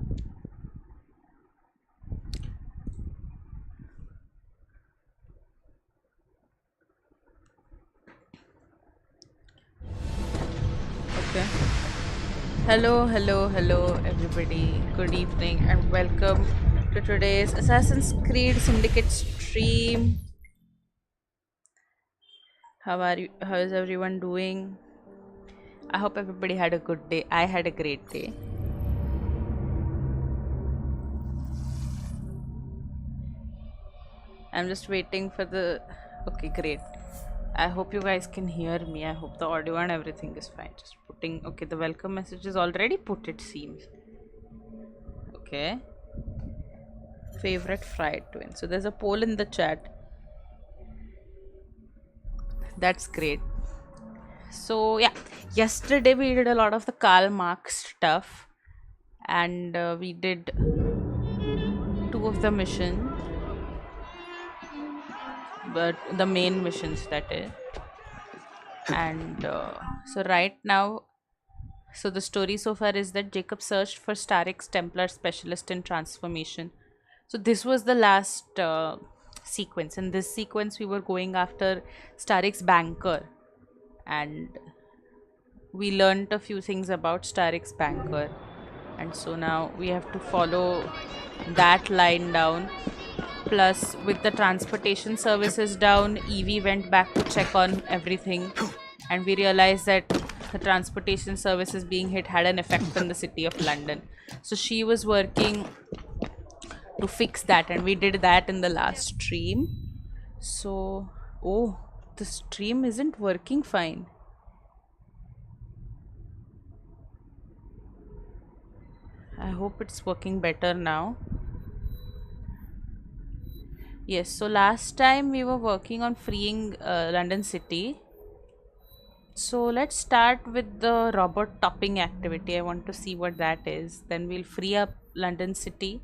Okay. Hello, everybody. Good evening, and welcome to today's Assassin's Creed Syndicate stream. How are you? How is everyone doing? I hope everybody had a good day. I had a great day. I'm just waiting for the. Okay, great. I hope you guys can hear me. I hope the audio and everything is fine. Just putting. Okay, the welcome message is already put, it seems. Okay. Favorite fried twin. So there's a poll in the chat. That's great. So yeah, yesterday we did a lot of the Karl Marx stuff, and we did two of the missions, but the main missions, that is. And so right now, so the story so far is that Jacob searched for Starrick's Templar specialist in transformation. So this was the last sequence. In this sequence, we were going after Starrick's banker, and we learned a few things about Starrick's banker, and so now we have to follow that line down. Plus, with the transportation services down, Evie went back to check on everything, and we realized that the transportation services being hit had an effect on the city of London. So she was working to fix that, and we did that in the last stream. So, oh, the stream isn't working fine. I hope it's working better now. Yes, so last time we were working on freeing London City. So let's start with the robot topping activity. I want to see what that is. Then we'll free up London City,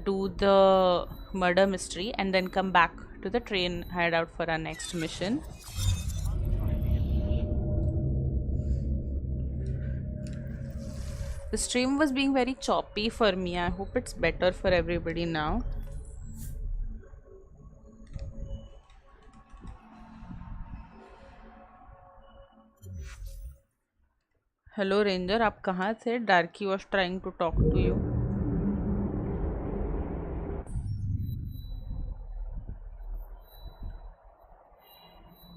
do the murder mystery, and then come back to the train hideout for our next mission. The stream was being very choppy for me. I hope it's better for everybody now. Hello Ranger, आप कहाँ थे? Darky was trying to talk to you.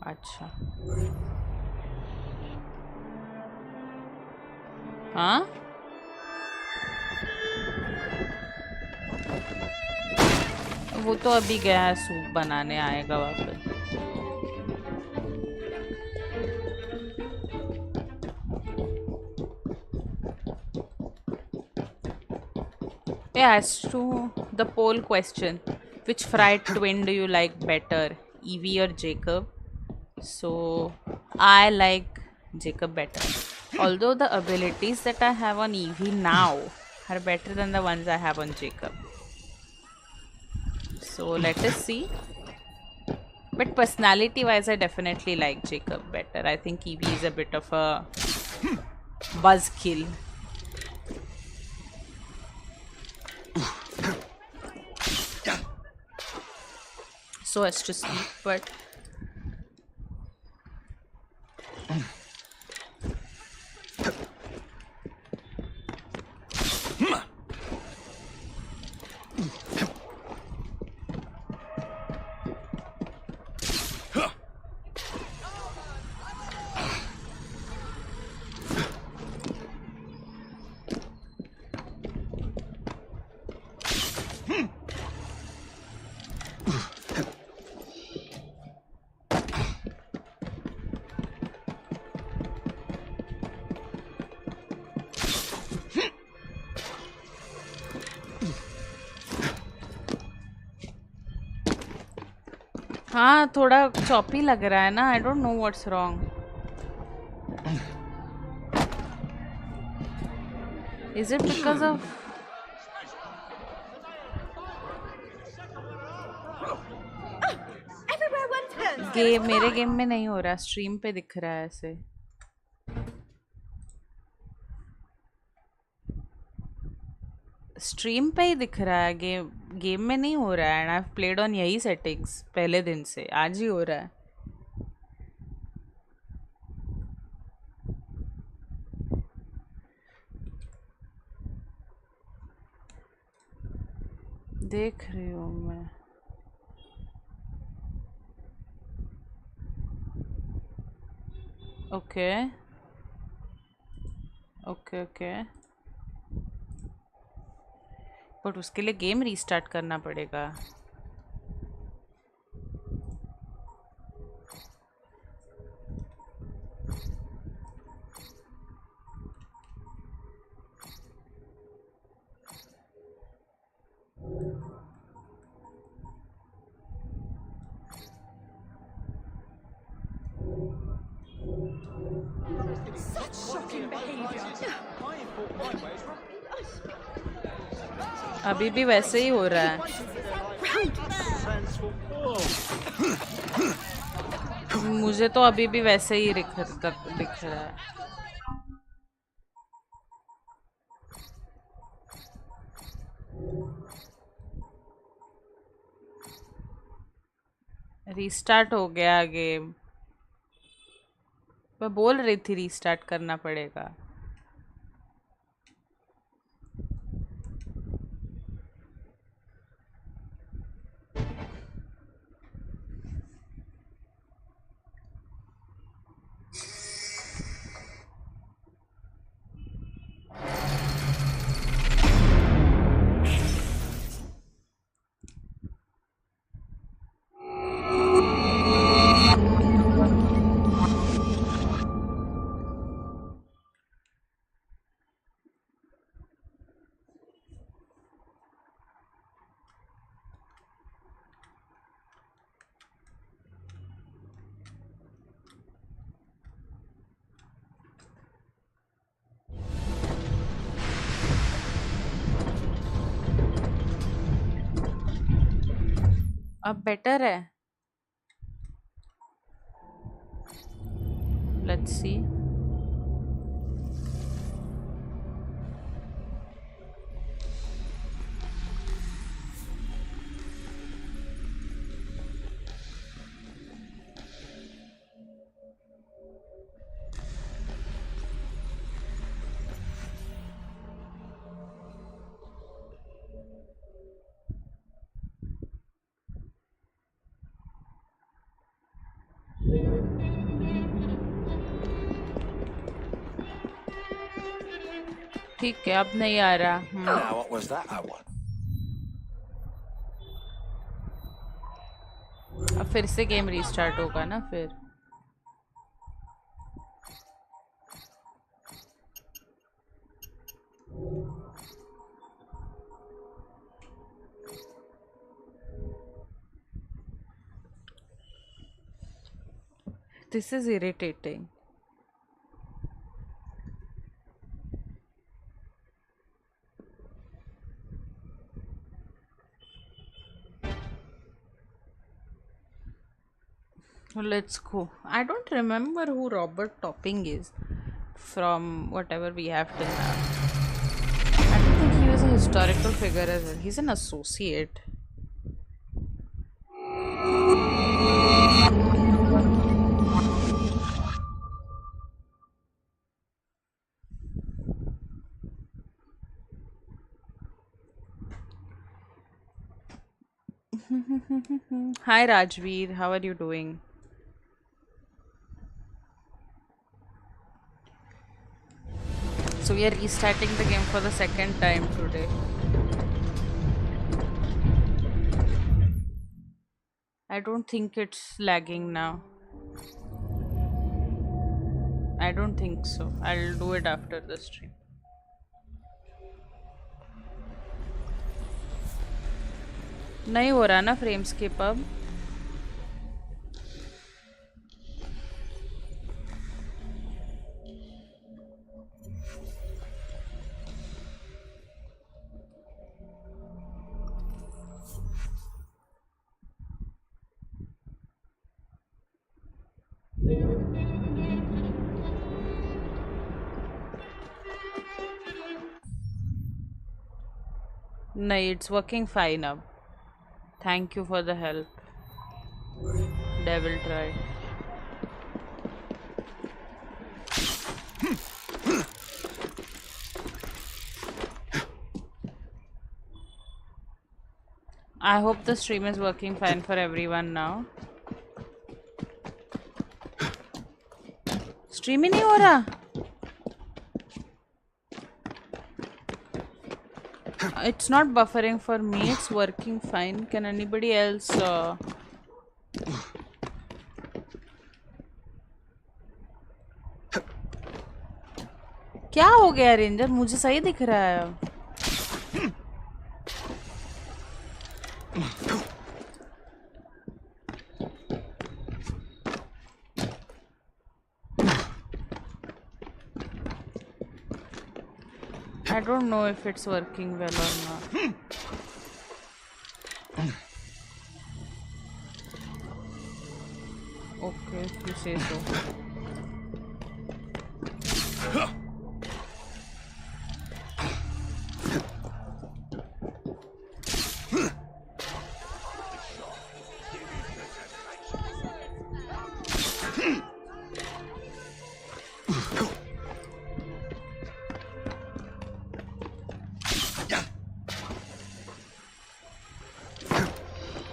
अच्छा. हाँ? वो तो अभी गया है, सूप बनाने आएगा वापस. Yeah, as to the poll question, which fried twin do you like better, Evie or Jacob? So I like Jacob better. Although the abilities that I have on Evie now are better than the ones I have on Jacob. So let us see. But personality wise, I definitely like Jacob better. I think Evie is a bit of a buzzkill. So as to speak, but हाँ थोड़ा choppy लग रहा है ना. I don't know what's wrong. Is it because of game? मेरे game में नहीं हो रहा, स्ट्रीम पे दिख रहा है ऐसे. स्ट्रीम पे ही दिख रहा है, गेम गेम में नहीं हो रहा है। And I have played on यही सेटिंग्स पहले दिन से, आज ही हो रहा है। देख रही हूँ मैं। ओके ओके ओके, बट उसके लिए गेम रीस्टार्ट करना पड़ेगा। अभी भी वैसे ही हो रहा है। मुझे तो अभी भी वैसे ही दिख रहा है। रीस्टार्ट हो गया गेम। मैं बोल रही थी रीस्टार्ट करना पड़ेगा। अब बेटर है। Let's see. ठीक है, अब नहीं आ रहा। Now what was that, I want? अब फिर से गेम रीस्टार्ट होगा ना फिर। This is irritating. Let's go. I don't remember who Robert Topping is from whatever we have till now. I don't think he was a historical figure as well. He's an associate. Hi Rajveer, how are you doing? So we are restarting the game for the second time today. I don't think it's lagging now. I don't think so. I'll do it after the stream. नहीं हो रहा ना frame skip अब। No, it's working fine now. Thank you for the help. Devil try. I hope the stream is working fine for everyone now. Stream ही नहीं हो रहा. It's not buffering for me. It's working fine. Can anybody else? क्या हो गया ranger? मुझे सही दिख रहा है. I don't know if it's working well or not. Okay, if you say so.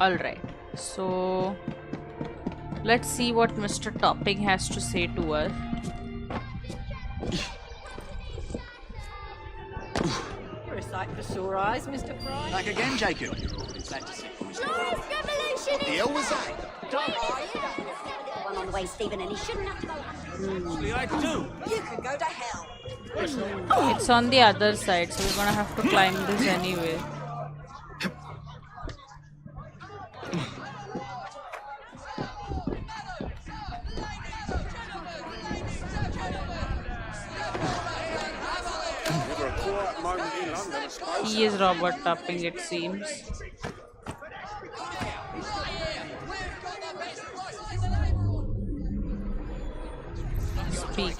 Alright, so let's see what Mr. Topping has to say to us. You're a sight for sore eyes, Mr. Fry. Back again, Jacob. Glad to see you, Mr. What the hell was that? One on the way, Stephen, and he shouldn't have to go. What do I do? You can go to hell. It's on the other side, so we're gonna have to climb this anyway. He is robot tapping, it seems. Speak.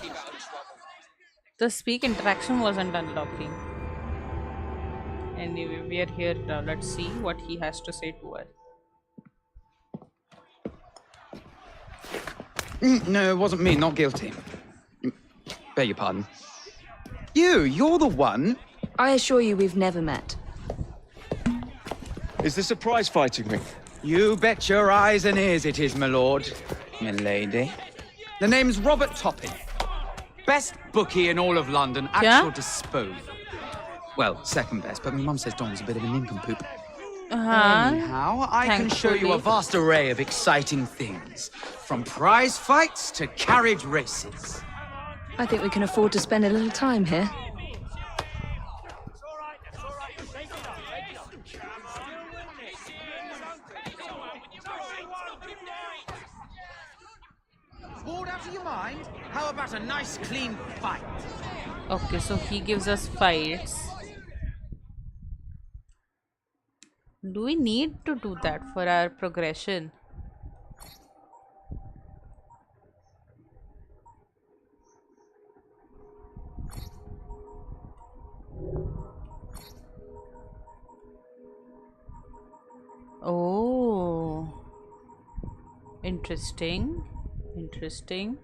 The speak interaction wasn't unlocking. Anyway, we are here now. Let's see what he has to say to us. No, it wasn't me. Not guilty. Beg your pardon. You're the one. I assure you we've never met. Is this a prize fighting ring? You bet your eyes and ears it is, my lord. My lady. The name's Robert Topping. Best bookie in all of London at Yeah? your disposal. Well, second best, but my mum says Don's a bit of a nincompoop. Anyhow, I can show you a Thankfully. vast array of exciting things. From prize fights to carriage races. I think we can afford to spend a little time here. Bored out of your mind? How about a nice clean fight? Okay, so he gives us fights. Do we need to do that for our progression? Oh, interesting. Interesting.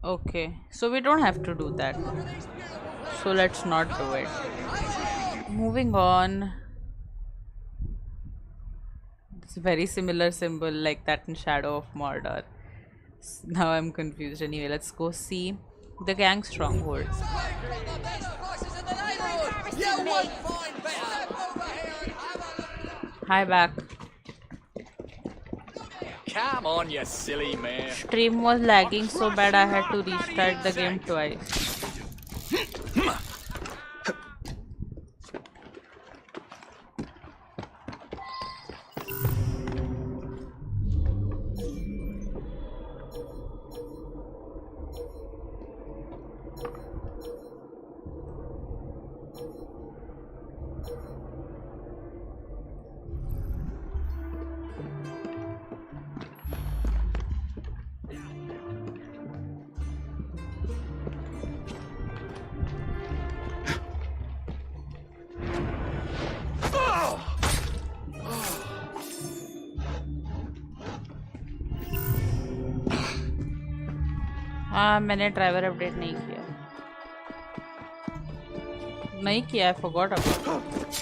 Okay, so we don't have to do that. So let's not do it. Moving on. It's a very similar symbol like that in Shadow of Mordor. Now I'm confused. Anyway, let's go see the gang Stronghold. Hi back. Come on, you silly man. Stream was lagging so bad I had to restart the game twice. हाँ मैंने driver update नहीं किया I forgot about it.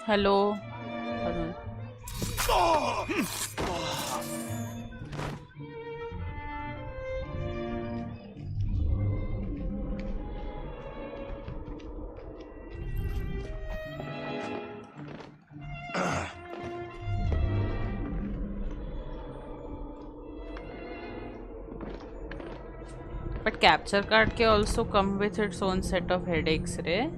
Hello. But capture card can also come with its own set of headaches, right?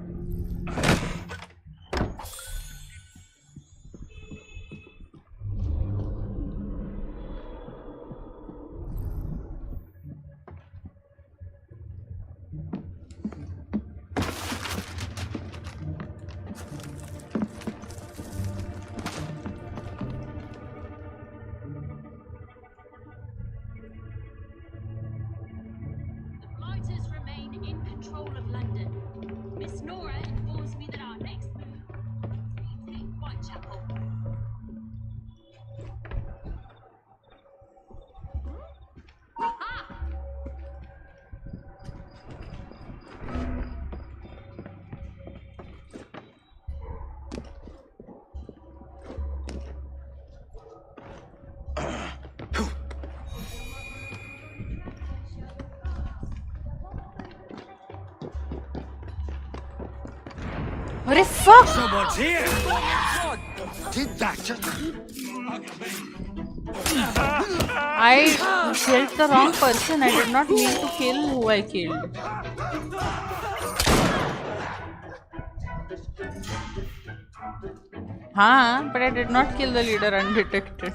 What the fuck? Someone's here! Did that just... I killed the wrong person. I did not mean to kill who I killed. Huh? But I did not kill the leader undetected.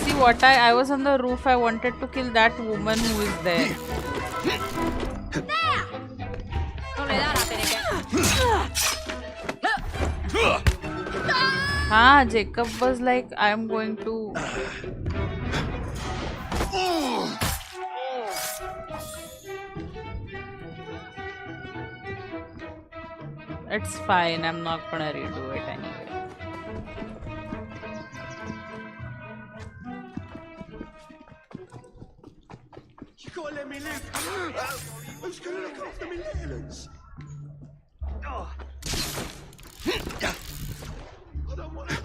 See what I was on the roof. I wanted to kill that woman who is there. Ah, Jacob was like, I'm going to... It's fine, I'm not gonna redo it anyway. You gotta let me live! Who's gonna look after me littlers? I don't wanna die!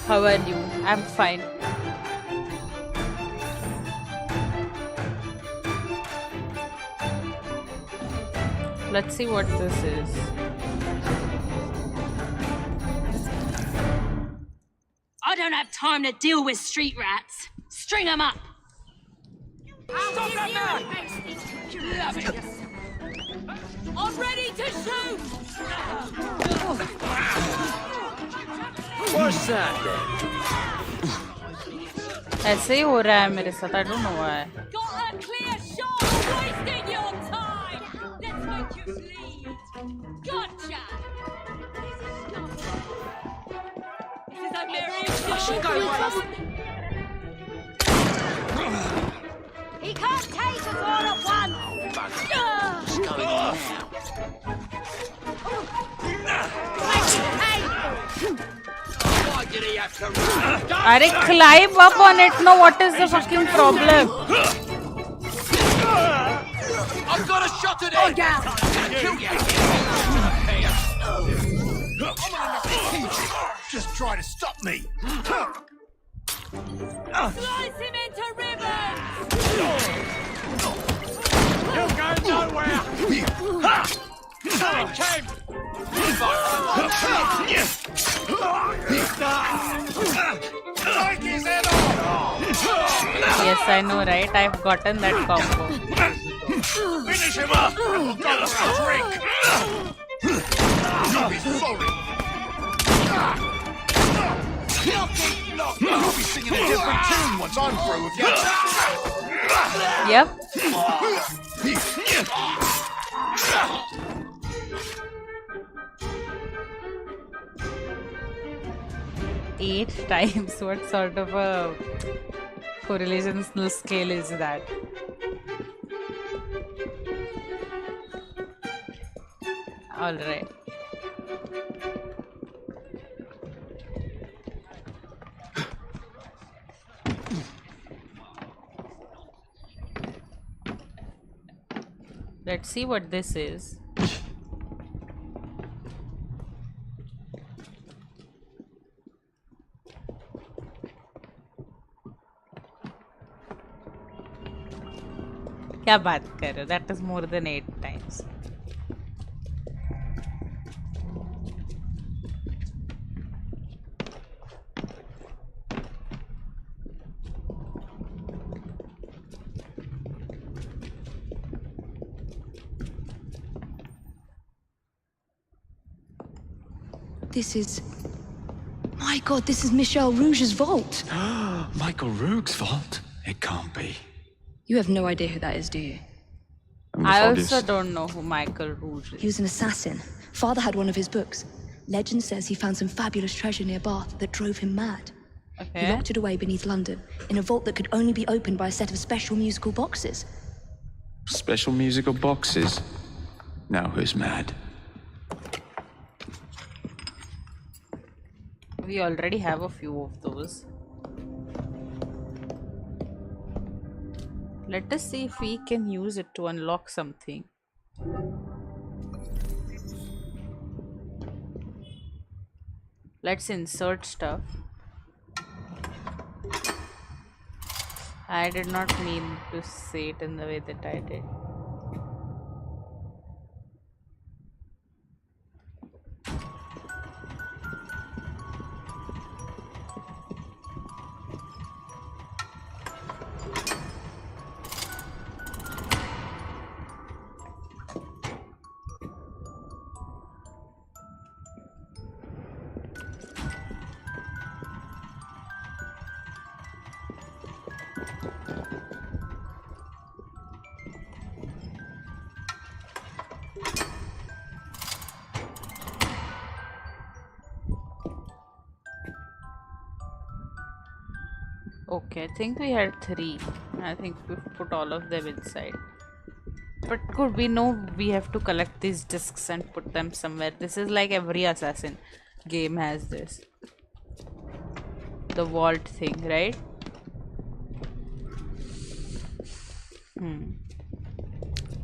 How are you? I'm fine. Let's see what this is. I don't have time to deal with street rats. String them up. Stop that man! I'm ready to shoot. What's that then? ऐसे ही हो रहा है मेरे साथ. I don't know why. Got a clear shot. Wasting your time. Let's make you bleed. Gotcha. This is a miracle. He can't take us all at once! What's going on now? Why did he have to run? अरे climb up on it. No, what is the fucking problem? I've got a shot at it! Oh, yeah. Just try to stop me! Slice him into ribbons. You'll go nowhere! Take his head off! Yes, I know, right? I've gotten that combo. Finish him up! Go for a drink! You'll be sorry! I'll be singing a different tune once I'm through with you. Yep. 8 times. What sort of a correlational scale is that? All right. Let's see what this is. क्या बात कर रहे हो? That is more than 8 times. This is... My God, this is Michel Reuge's vault. Michael Reuge's vault? It can't be. You have no idea who that is, do you? I also don't know who Michael Reuge is. He was an assassin. Father had one of his books. Legend says he found some fabulous treasure near Bath that drove him mad. He Okay. locked it away beneath London, in a vault that could only be opened by a set of special musical boxes. Special musical boxes? Now who's mad? We already have a few of those. Let us see if we can use it to unlock something. Let's insert stuff. I did not mean to say it in the way that I did. Okay, I think we had 3. I think we've put all of them inside. But could we know we have to collect these discs and put them somewhere? This is like every assassin game has this. The vault thing, right?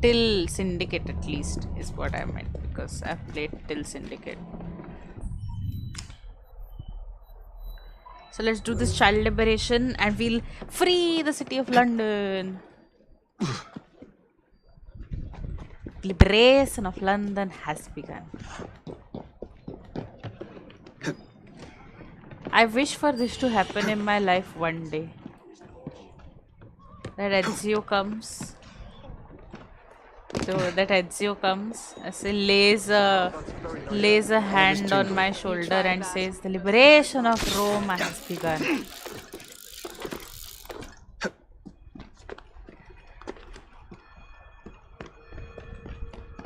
Till Syndicate at least is what I meant, because I've played till Syndicate. So let's do this child liberation and we'll free the city of London. Liberation of London has begun. I wish for this to happen in my life one day. That Ezio comes. So that Ezio comes, lays a hand on my shoulder and says, "The liberation of Rome has begun."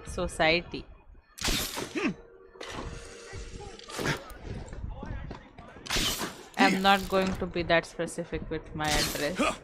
Society. I'm not going to be that specific with my address.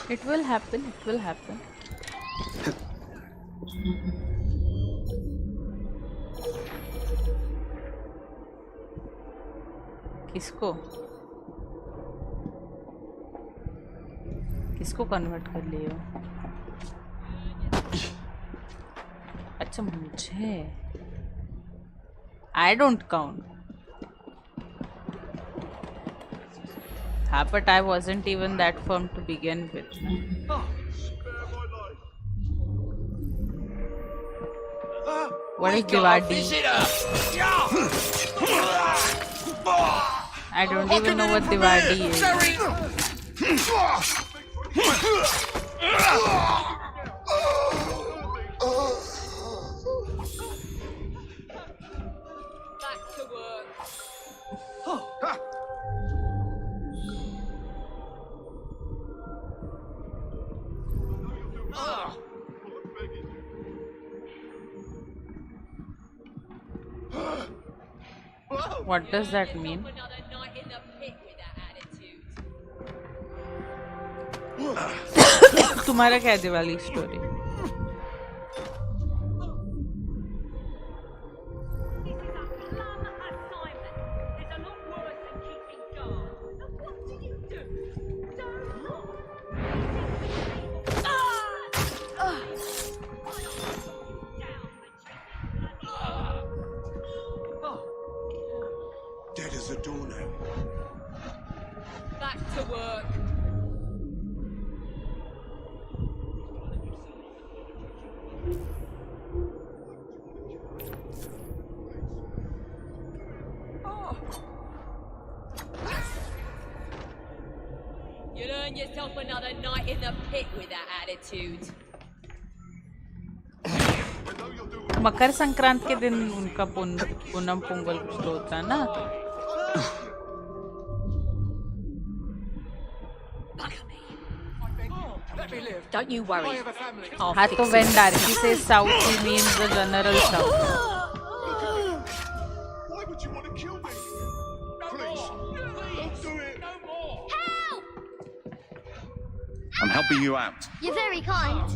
It will happen, it will happen. किसको किसको convert कर लिए हो? अच्छा मुझे I don't count. but I wasn't even that firm to begin with. What is Diwali? I don't even know what Diwali is. Back to work. What does that mean? Another night in the pit with that attitude. तुम्हारा क्या है Diwali story? This is a plum assignment. There's a lot worse than keeping guard. Now what do you do? Don't look. Dead as a doornail. Back to work. You'll earn yourself another night in the pit with that attitude. Makar Sankrant के दिन उनका पूनम पोंगल कुछ तो होता है ना? Don't you worry. हाँ तो when Darky says south, he means the general south. Why would you want to kill me? Please, don't do it. Help! I'm helping you out. You're very kind.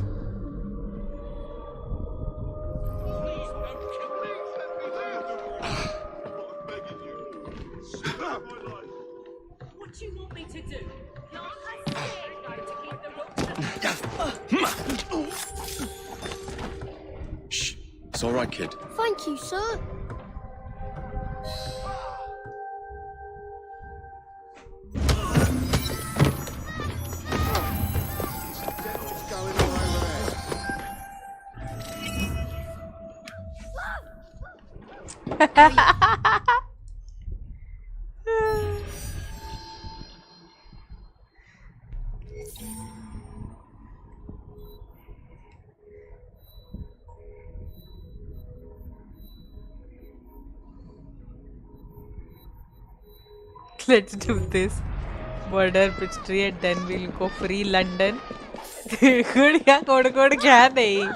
What do you want me to do? Not a stick to keep the rope. Shh. It's all right, kid. Thank you, sir. Let's do this. Murder mystery and then we'll go free London. गुड़िया कोड़ क्या नहीं.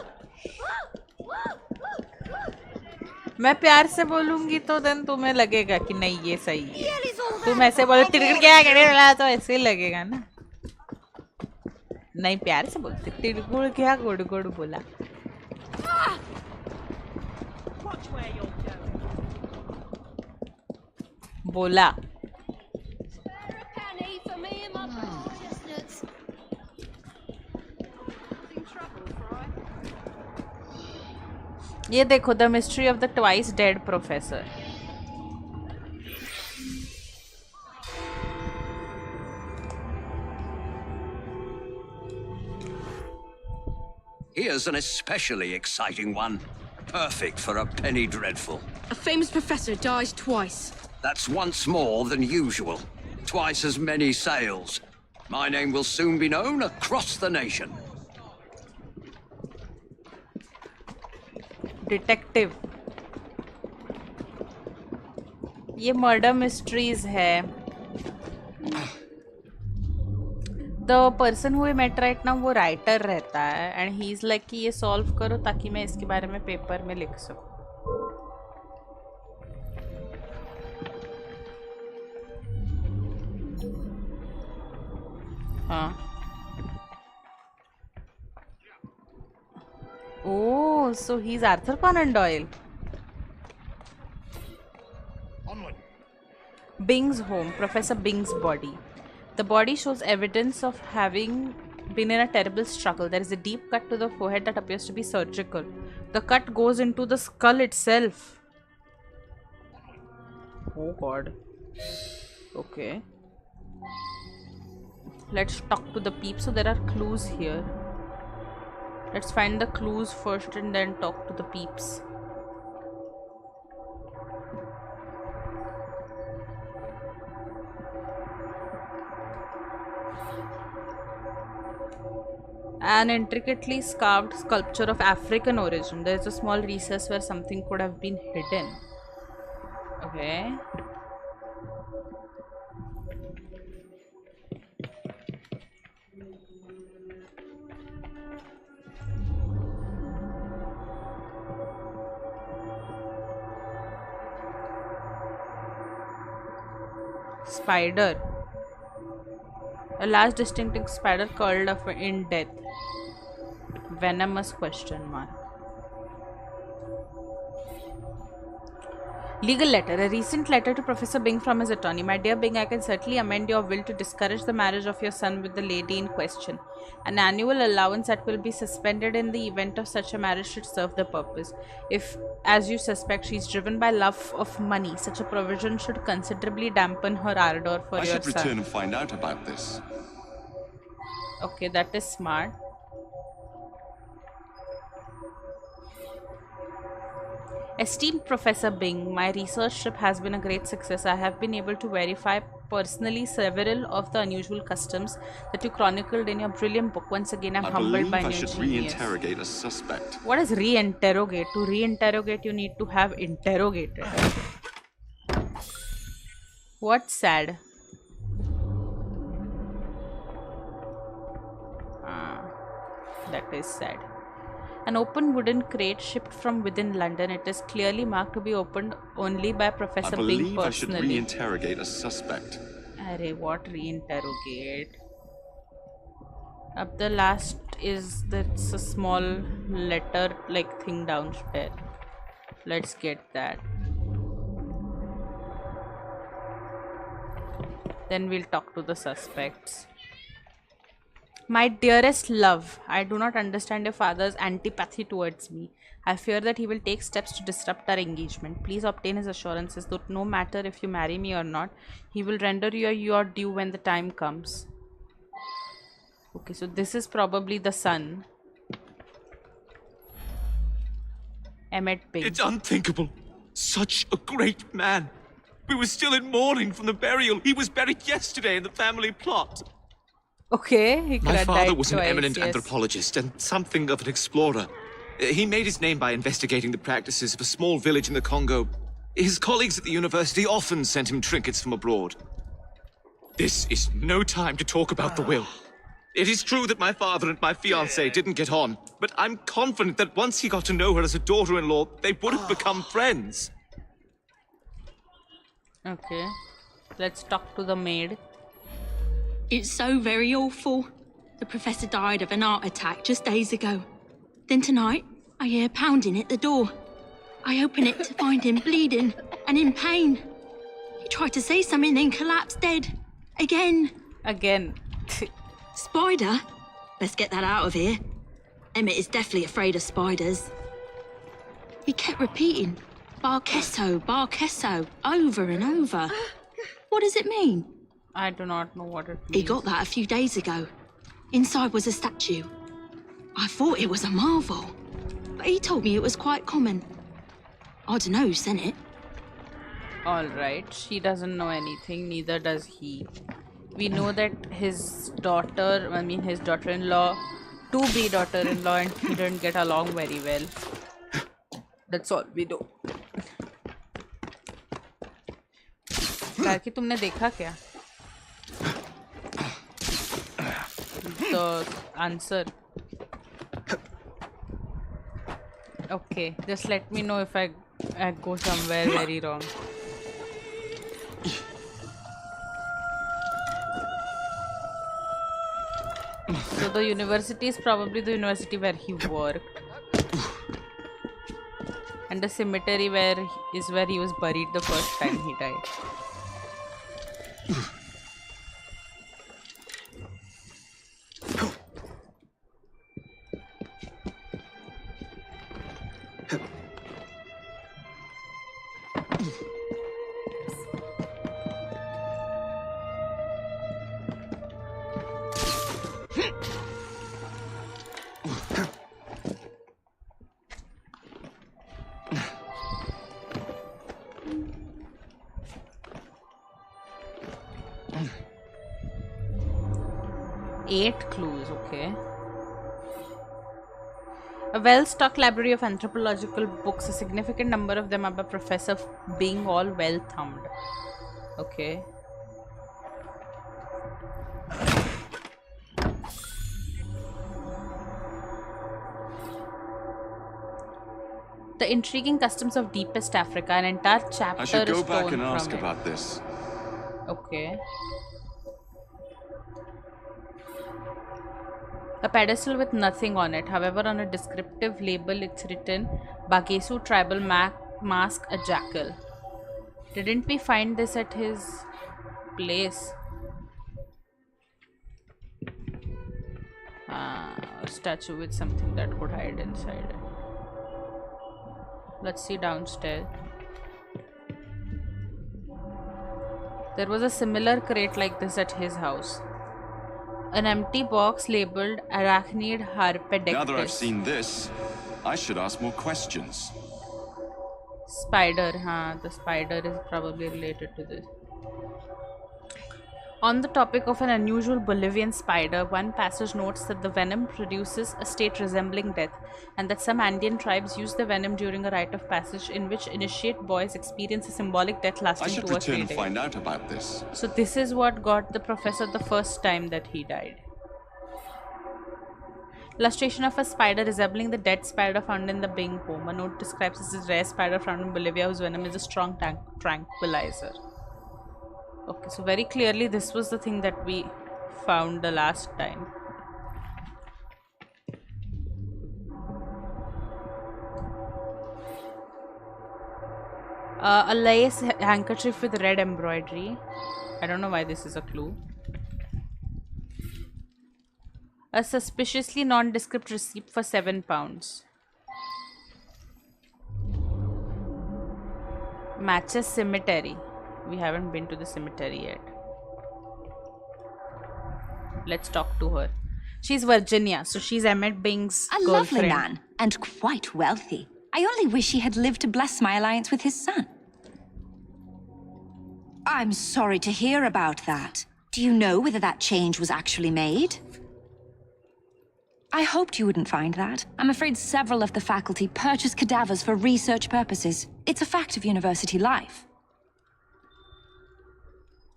मैं प्यार से बोलूंगी तो then तुम्हें लगेगा कि नहीं ये सही है. तुम ऐसे बोलो तिड़गड़ क्या करने वाला तो ऐसे ही लगेगा ना. नहीं प्यार से बोलते तिड़गुड़ क्या गुड़ बोला. Watch where you're going. बोला. Spare a penny for me and my precious chestnuts. In trouble, Fry? ये देखो the mystery of the twice dead professor. Here's an especially exciting one. Perfect for a penny dreadful. A famous professor dies twice. That's once more than usual. Twice as many sales. My name will soon be known across the nation. Detective. ये murder mysteries है. The person who met right now वो writer रहता है and he is like कि ये solve करो ताकि मैं इसके बारे में पेपर में लिख सकूं. हाँ. Oh, so he's Arthur Conan Doyle. Bing's home, Professor Bing's body. The body shows evidence of having been in a terrible struggle. There is a deep cut to the forehead that appears to be surgical. The cut goes into the skull itself. Oh God. Okay. let's talk to the peeps. So there are clues here. Let's find the clues first and then talk to the peeps. An intricately carved sculpture of African origin. There is a small recess where something could have been hidden. Okay. Spider. A large distinctive spider curled up in death. Venomous question mark. Legal letter. A recent letter to Professor Bing from his attorney. My dear Bing, I can certainly amend your will to discourage the marriage of your son with the lady in question. An annual allowance that will be suspended in the event of such a marriage should serve the purpose. If, as you suspect, she is driven by love of money, such a provision should considerably dampen her ardor for your son. I should return and find out about this. Okay, that is smart. Esteemed Professor Bing, my research trip has been a great success. I have been able to verify personally several of the unusual customs that you chronicled in your brilliant book. Once again, I'm humbled by your genius. I should reinterrogate a suspect. What is reinterrogate? To reinterrogate, you need to have interrogated. What's sad? That is sad. An open wooden crate shipped from within London. It is clearly marked to be opened only by Professor Bing personally. I should reinterrogate a suspect. Array, what reinterrogate? Up the last is that's a small letter like thing downstairs. Let's get that. Then we'll talk to the suspects. My dearest love, I do not understand your father's antipathy towards me. I fear that he will take steps to disrupt our engagement. Please obtain his assurances that no matter if you marry me or not, he will render you your due when the time comes. Okay, so this is probably the son. Emmett Bing. It's unthinkable. Such a great man. We were still in mourning from the burial. He was buried yesterday in the family plot. Okay, he My father was an twice, eminent yes. anthropologist and something of an explorer. He made his name by investigating the practices of a small village in the Congo. His colleagues at the university often sent him trinkets from abroad. This is no time to talk about the will. It is true that my father and my fiancée didn't get on, but I'm confident that once he got to know her as a daughter-in-law, they would have become friends. Okay, let's talk to the maid. It's so very awful. The professor died of an heart attack just days ago. Then tonight, I hear pounding at the door. I open it to find him bleeding and in pain. He tried to say something, then collapsed dead. Again. Spider? Let's get that out of here. Emmett is definitely afraid of spiders. He kept repeating, Barkesso, Barkesso, over and over. What does it mean? I do not know what it means. He got that a few days ago. Inside was a statue. I thought it was a marvel, but he told me it was quite common. I don't know who sent it. Alright, she doesn't know anything, neither does he. We know that his daughter, his daughter-in-law, to-be daughter-in-law and he didn't get along very well. That's all we know. Larky, तुमने देखा क्या? The answer. Okay, just let me know if I go somewhere very wrong. So the university is probably the university where he worked. And the cemetery is where he was buried the first time he died. 8 clues, okay. A well-stocked library of anthropological books, a significant number of them are by Professor being all well thumbed. Okay. The intriguing customs of deepest Africa, an entire chapter I should go is back torn and ask from it. about this. Okay. A pedestal with nothing on it. However, on a descriptive label, it's written Bagesu tribal mask a jackal. Didn't we find this at his place? A statue with something that could hide inside it. Let's see downstairs. There was a similar crate like this at his house. An empty box labeled Arachnid Harpedectus. Now that I've seen this, I should ask more questions. Spider, the spider is probably related to this. On the topic of an unusual Bolivian spider, one passage notes that the venom produces a state resembling death, and that some Andean tribes use the venom during a rite of passage in which initiate boys experience a symbolic death lasting 2 or 3 days. I should return and find out about this. So this is what got the professor the first time that he died. Illustration of a spider resembling the dead spider found in the Bing home. A note describes this as a rare spider found in Bolivia whose venom is a strong tranquilizer. Okay, so very clearly this was the thing that we found the last time. A lace handkerchief with red embroidery. I don't know why this is a clue. A suspiciously nondescript receipt for £7. Matches cemetery. We haven't been to the cemetery yet. Let's talk to her. She's Virginia, so she's Emmett Bing's A girlfriend. lovely man, and quite wealthy. I only wish he had lived to bless my alliance with his son. I'm sorry to hear about that. Do you know whether that change was actually made? I hoped you wouldn't find that. I'm afraid several of the faculty purchase cadavers for research purposes. It's a fact of university life.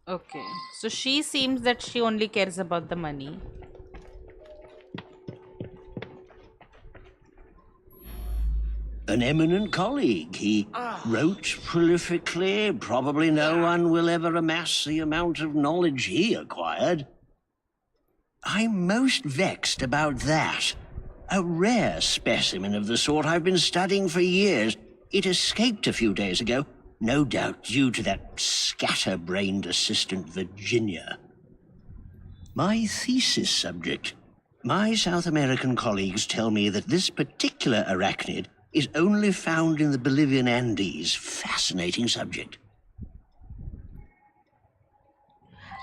Okay, so she seems that she only cares about the money. An eminent colleague. He wrote prolifically. Probably no one will ever amass the amount of knowledge he acquired. I'm most vexed about that. A rare specimen of the sort I've been studying for years. It escaped a few days ago, no doubt due to that scatterbrained assistant Virginia. My thesis subject. My South American colleagues tell me that this particular arachnid is only found in the Bolivian Andes. Fascinating subject.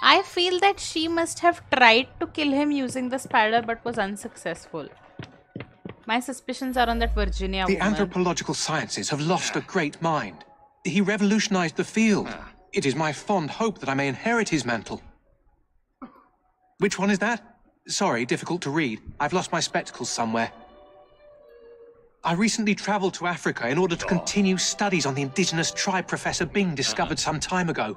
I feel that she must have tried to kill him using the spider but was unsuccessful. My suspicions are on that Virginia The woman. anthropological sciences have lost a great mind. He revolutionized the field. It is my fond hope that I may inherit his mantle. Which one is that? Sorry, difficult to read. I've lost my spectacles somewhere. I recently traveled to Africa in order to continue studies on the indigenous tribe Professor Bing discovered some time ago.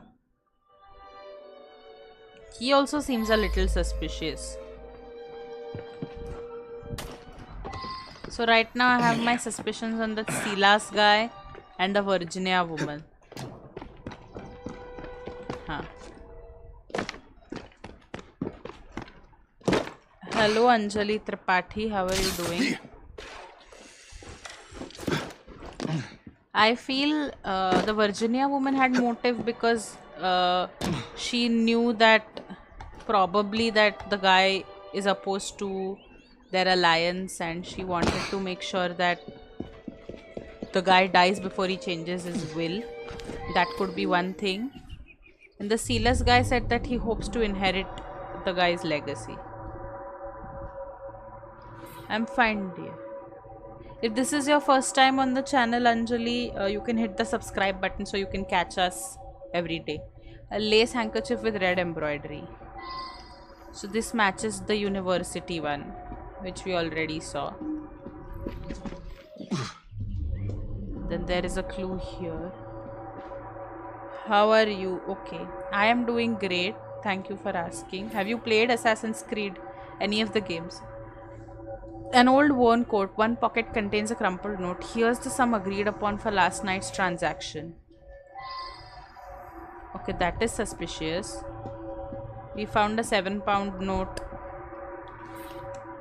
He also seems a little suspicious. So right now I have my suspicions on the Silas guy and the Virginia woman. Hello Anjali Tripathi, how are you doing? I feel the Virginia woman had motive because she knew that probably that the guy is opposed to their alliance, and she wanted to make sure that the guy dies before he changes his will. That could be one thing. And the Silas guy said that he hopes to inherit the guy's legacy. I'm fine, dear. If this is your first time on the channel, Anjali, you can hit the subscribe button so you can catch us every day. A lace handkerchief with red embroidery. So this matches the university one, which we already saw. Then there is a clue here. How are you? Okay. I am doing great. Thank you for asking. Have you played Assassin's Creed? Any of the games? An old worn coat. One pocket contains a crumpled note. Here's the sum agreed upon for last night's transaction. Okay, that is suspicious. We found a £7 note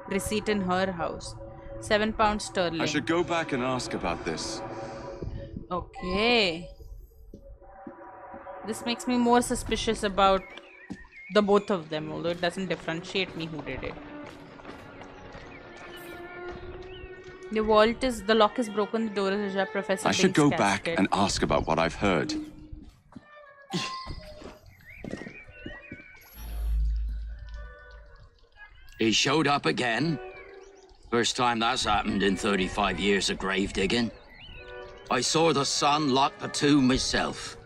receipt in her house. £7 sterling. I should go back and ask about this. Okay. This makes me more suspicious about the both of them, although it doesn't differentiate me who did it. The lock is broken, the door is ajar, Professor I should Bing's go back casket. and ask about what I've heard. He showed up again. First time that's happened in 35 years of grave digging. I saw the son lock the tomb myself.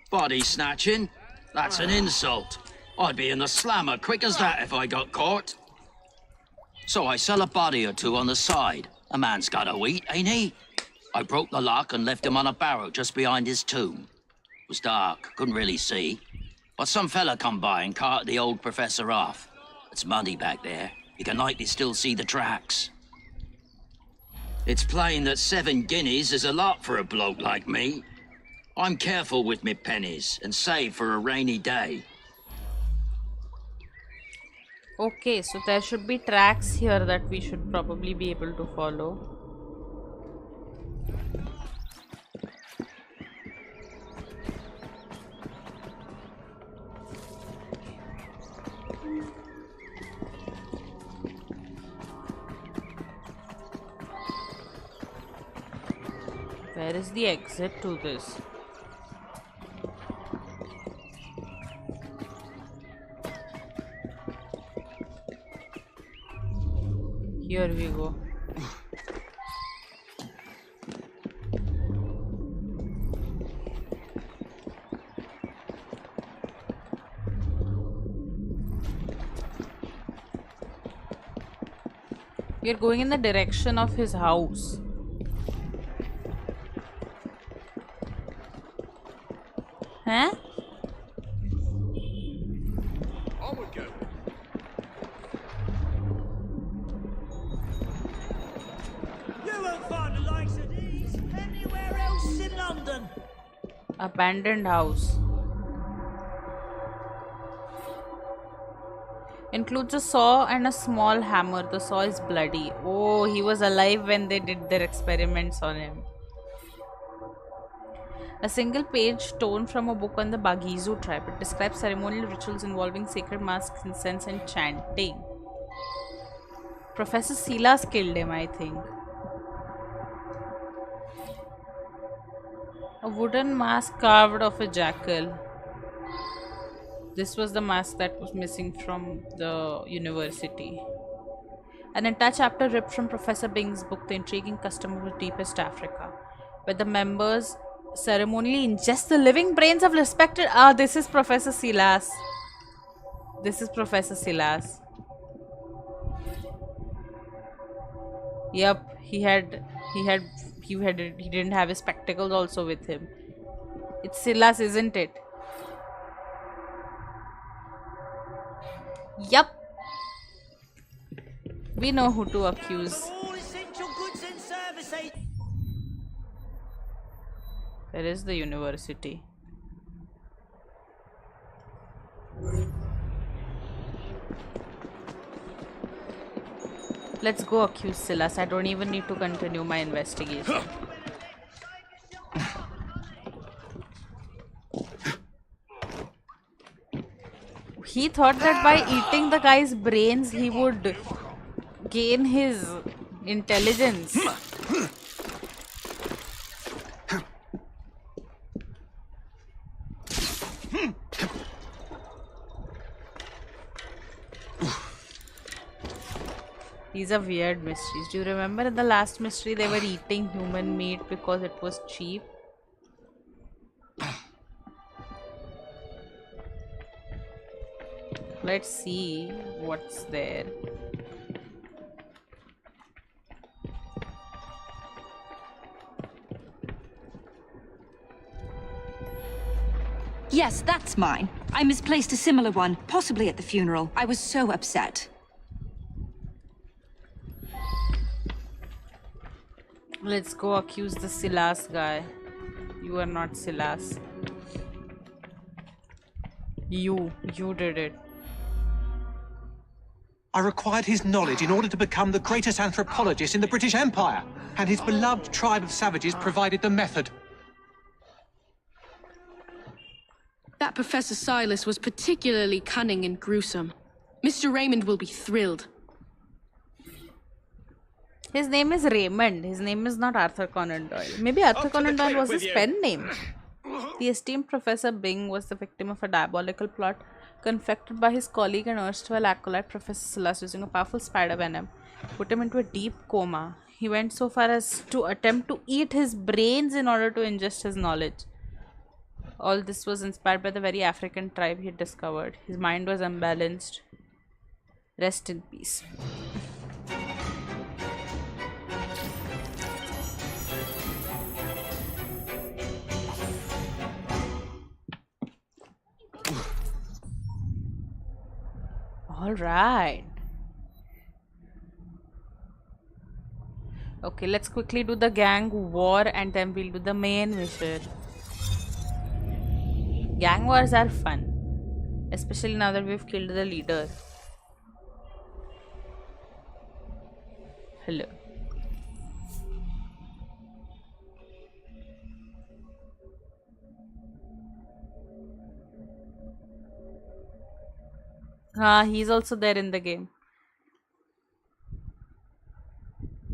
Body snatching? That's an insult. I'd be in the slammer quick as that if I got caught. So I sell a body or two on the side. A man's got to eat, ain't he? I broke the lock and left him on a barrow just behind his tomb. It was dark, couldn't really see. But some fella come by and carted the old professor off. It's muddy back there. You can likely still see the tracks. It's plain that 7 guineas is a lot for a bloke like me. I'm careful with me pennies and save for a rainy day. Okay, so there should be tracks here that we should probably be able to follow. Where is the exit to this? Here we go. We are going in the direction of his house. Huh? On we go. You won't find the likes of these anywhere else in London. Abandoned house. Includes a saw and a small hammer. The saw is bloody. Oh, he was alive when they did their experiments on him. A single page torn from a book on the Bagizo tribe. It describes ceremonial rituals involving sacred masks, incense, and chanting. Professor Silas killed him, I think. A wooden mask carved of a jackal. This was the mask that was missing from the university. An entire chapter ripped from Professor Bing's book, The Intriguing Custom of the Deepest Africa, where the members ceremonially ingest the living brains of respected... Ah, this is Professor Silas. This is Professor Silas. Yep, he didn't have his spectacles also with him. It's Silas, isn't it? Yup. We know who to accuse. All essential goods and services. Where is the university? Let's go accuse Silas. I don't even need to continue my investigation. He thought that by eating the guy's brains, he would gain his intelligence. These are weird mysteries. Do you remember in the last mystery they were eating human meat because it was cheap? Let's see what's there. Yes, that's mine. I misplaced a similar one, possibly at the funeral. I was so upset. Let's go accuse the Silas guy. You are not Silas. You did it. I required his knowledge in order to become the greatest anthropologist in the British Empire, and his beloved tribe of savages provided the method. That Professor Silas was particularly cunning and gruesome. Mr. Raymond will be thrilled. His name is Raymond. His name is not Arthur Conan Doyle. Maybe Arthur Conan Doyle was his pen name. The esteemed Professor Byng was the victim of a diabolical plot confected by his colleague and erstwhile acolyte Professor Silas using a powerful spider venom. Put him into a deep coma. He went so far as to attempt to eat his brains in order to ingest his knowledge. All this was inspired by the very African tribe he had discovered. His mind was unbalanced. Rest in peace. All right. Okay, let's quickly do the gang war and then we'll do the main mission. Gang wars are fun, especially now that we've killed the leader. Hello. He's also there in the game.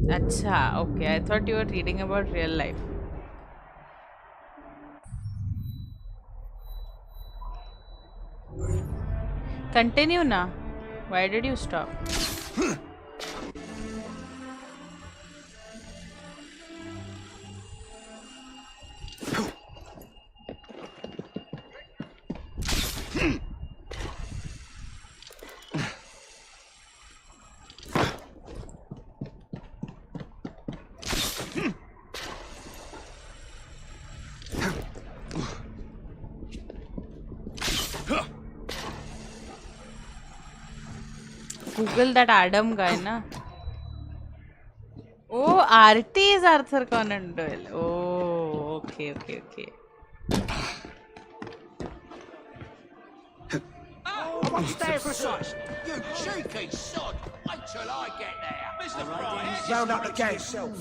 Acha, okay. I thought you were reading about real life. Continue na. Why did you stop? Google that Adam guy, na? Oh, RT is Arthur Conan Doyle. Oh, okay. I'm upstairs, precise. You cheeky sod. Wait till I get there. Mr. Price. Round up the gang.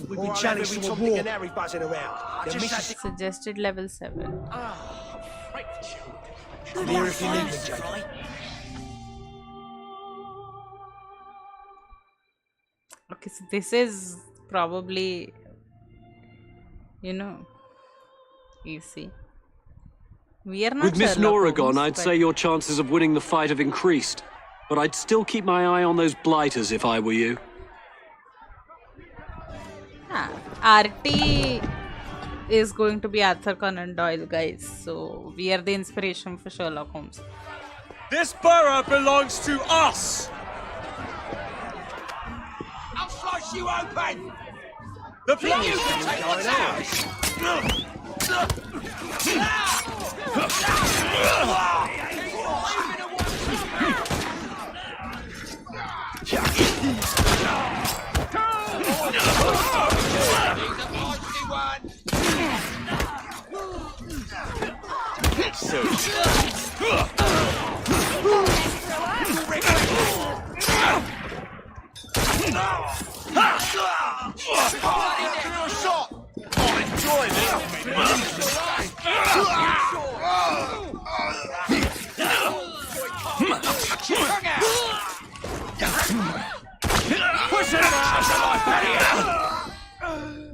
We've been challenged to a war. And buzzing around. Suggested level 7. I'm here if you need me, Jake. Okay, so this is probably, you know, easy. We are not With Miss Sherlock Nora Holmes, gone, I'd but- say your chances of winning the fight have increased. But I'd still keep my eye on those blighters if I were you. RT is going to be Arthur Conan Doyle, guys. So we are the inspiration for Sherlock Holmes. This borough belongs to us! I'll slice you open! The You can take what's ours!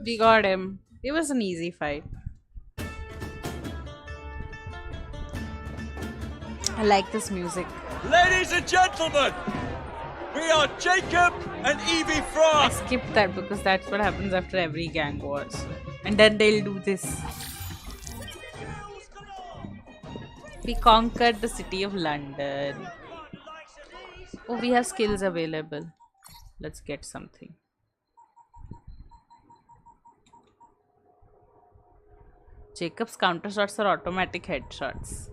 We got him. It was an easy fight. I like this music. Ladies and gentlemen, we are Jacob and Evie Fry. I skipped that because that's what happens after every gang wars. And then they'll do this. We conquered the city of London. Oh, we have skills available. Let's get something. Jacob's counter shots are automatic headshots.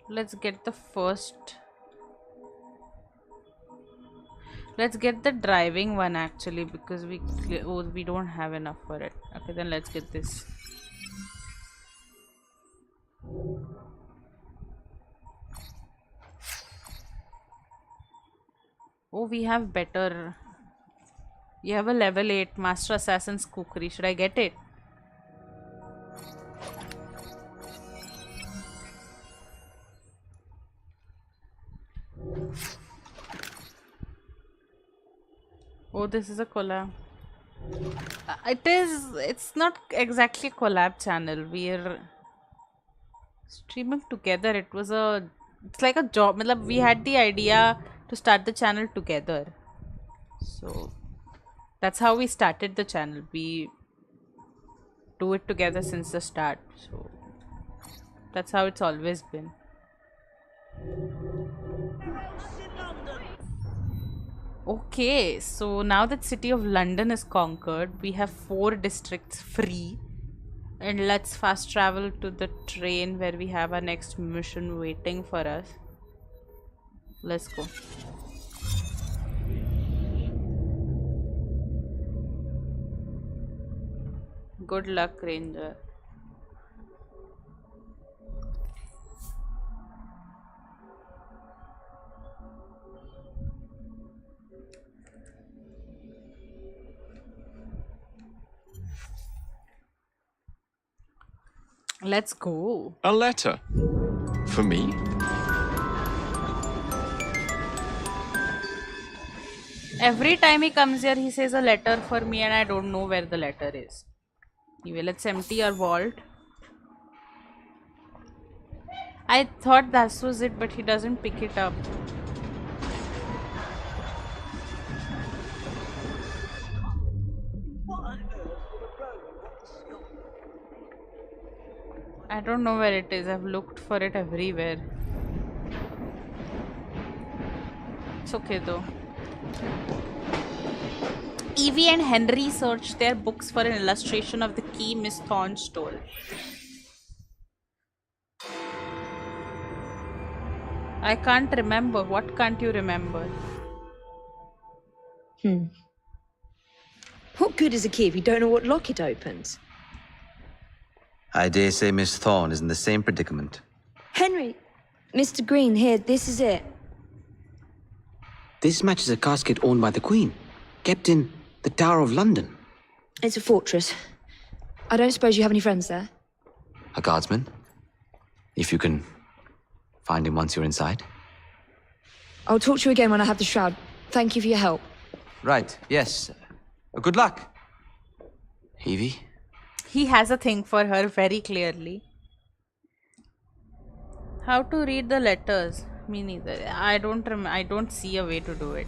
Let's get the first. Let's get the driving one actually because we don't have enough for it. Okay, then let's get this. Oh, we have better. You have a level 8 Master Assassin's Cookery. Should I get it? Oh, this is a collab. It's not exactly a collab channel. We're streaming together. It's like a job. We had the idea to start the channel together. So that's how we started the channel. We do it together since the start. So that's how it's always been. Okay, so now that city of London is conquered, we have 4 districts free. And let's fast travel to the train where we have our next mission waiting for us. Let's go. Good luck, Ranger. Let's go. A letter? For me? Every time he comes here, he says a letter for me and I don't know where the letter is. Anyway, let's empty our vault. I thought that was it, but he doesn't pick it up. I don't know where it is. I've looked for it everywhere. It's okay though. Evie and Henry searched their books for an illustration of the key Miss Thorne stole. I can't remember. What can't you remember? What good is a key if you don't know what lock it opens? I dare say Miss Thorne is in the same predicament. Henry! Mr. Green, here, this is it. This matches a casket owned by the Queen, kept in the Tower of London. It's a fortress. I don't suppose you have any friends there? A guardsman? If you can find him once you're inside. I'll talk to you again when I have the shroud. Thank you for your help. Right, yes. Good luck. Evie? He has a thing for her very clearly. How to read the letters? Me neither. I don't see a way to do it.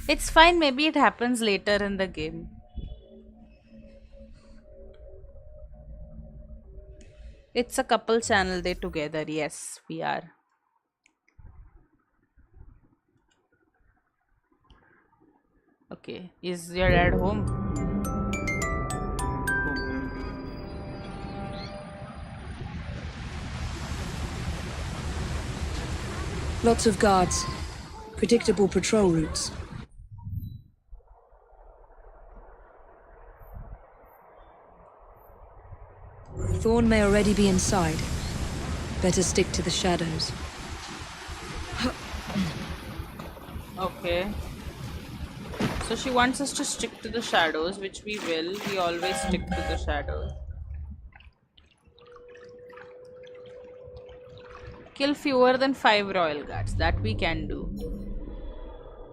It's fine, maybe it happens later in the game. It's a couple channel, they together. Yes, we are. Okay, is your dad home? Lots of guards. Predictable patrol routes. Thorne may already be inside. Better stick to the shadows. Okay. So she wants us to stick to the shadows, which we will. We always stick to the shadows. Kill fewer than 5 royal guards. That we can do.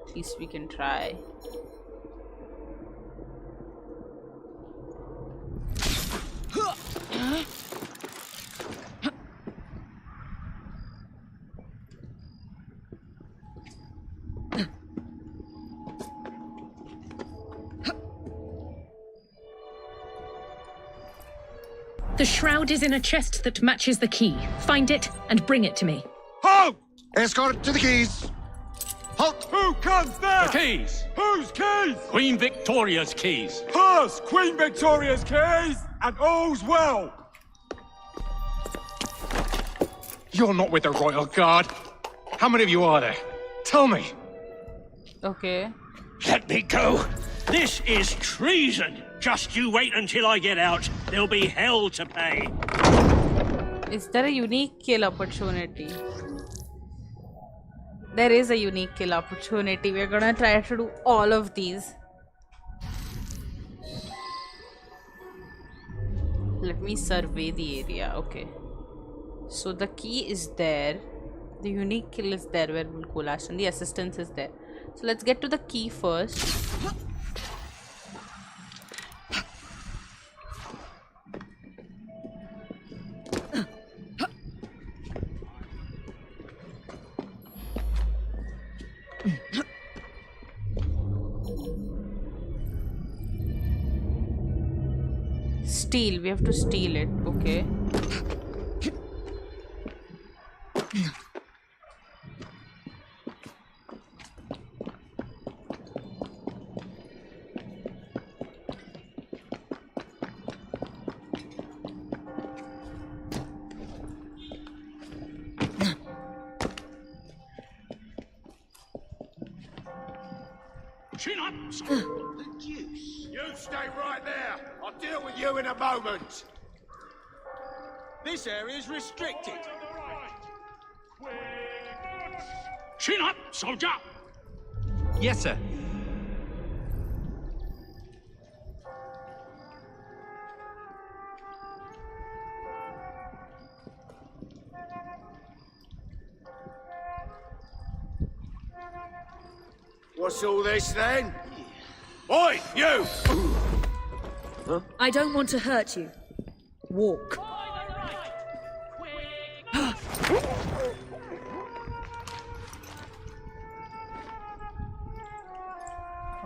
At least we can try. The shroud is in a chest that matches the key. Find it and bring it to me. Halt! Escort to the keys. Halt! Who comes there? The keys. Whose keys? Queen Victoria's keys. Hers, Queen Victoria's keys, and all's well. You're not with the Royal Guard. How many of you are there? Tell me. Okay. Let me go. This is treason. Just you wait until I get out. There'll be hell to pay. Is there a unique kill opportunity? There is a unique kill opportunity. We're gonna try to do all of these. Let me survey the area. Okay. So the key is there. The unique kill is there where we'll go last, and the assistance is there. So let's get to the key first. Steal. We have to steal it. Okay. Chin up! The deuce! You stay right there! I'll deal with you in a moment! This area's restricted. Chin up, soldier! Yes, sir. What's all this then? Oi, you! Huh? I don't want to hurt you. Walk.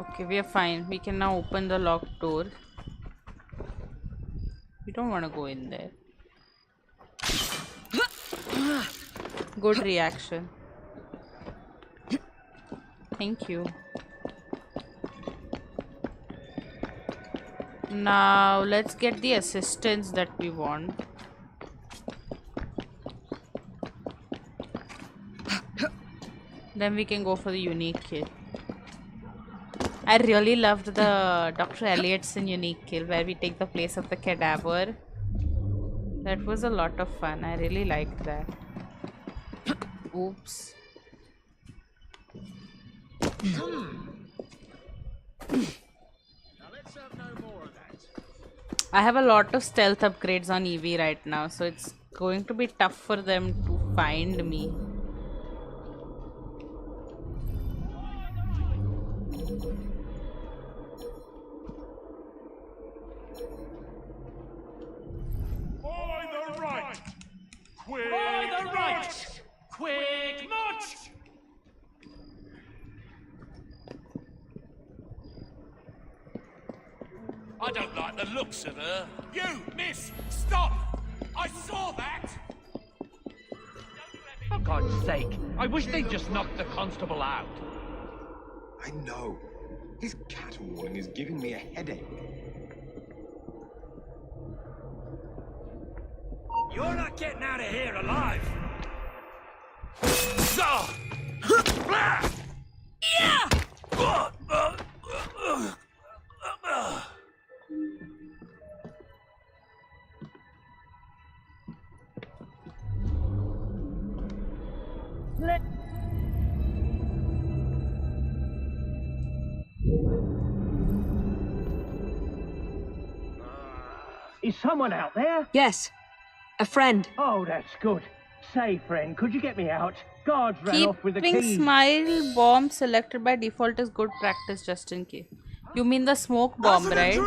Okay, we are fine. We can now open the locked door. We don't want to go in there. Good reaction. Thank you. Now let's get the assistance that we want. Then we can go for the unique kill. I really loved the Dr. Elliottson unique kill where we take the place of the cadaver. That was a lot of fun. I really liked that. Oops. I have a lot of stealth upgrades on Evie right now, so it's going to be tough for them to find me. By the right! Quick By the right! Quick march! I don't like the looks of her. You, miss! Stop! I saw that! For God's sake, I wish they'd just knock the constable out. I know. His caterwauling is giving me a headache. You're not getting out of here alive. Is someone out there? Yes. A friend. Oh, that's good. Say, friend, could you get me out? Guards ran off with the Keeping keys. smile bomb selected by default is good practice just in case. You mean the smoke bomb, right?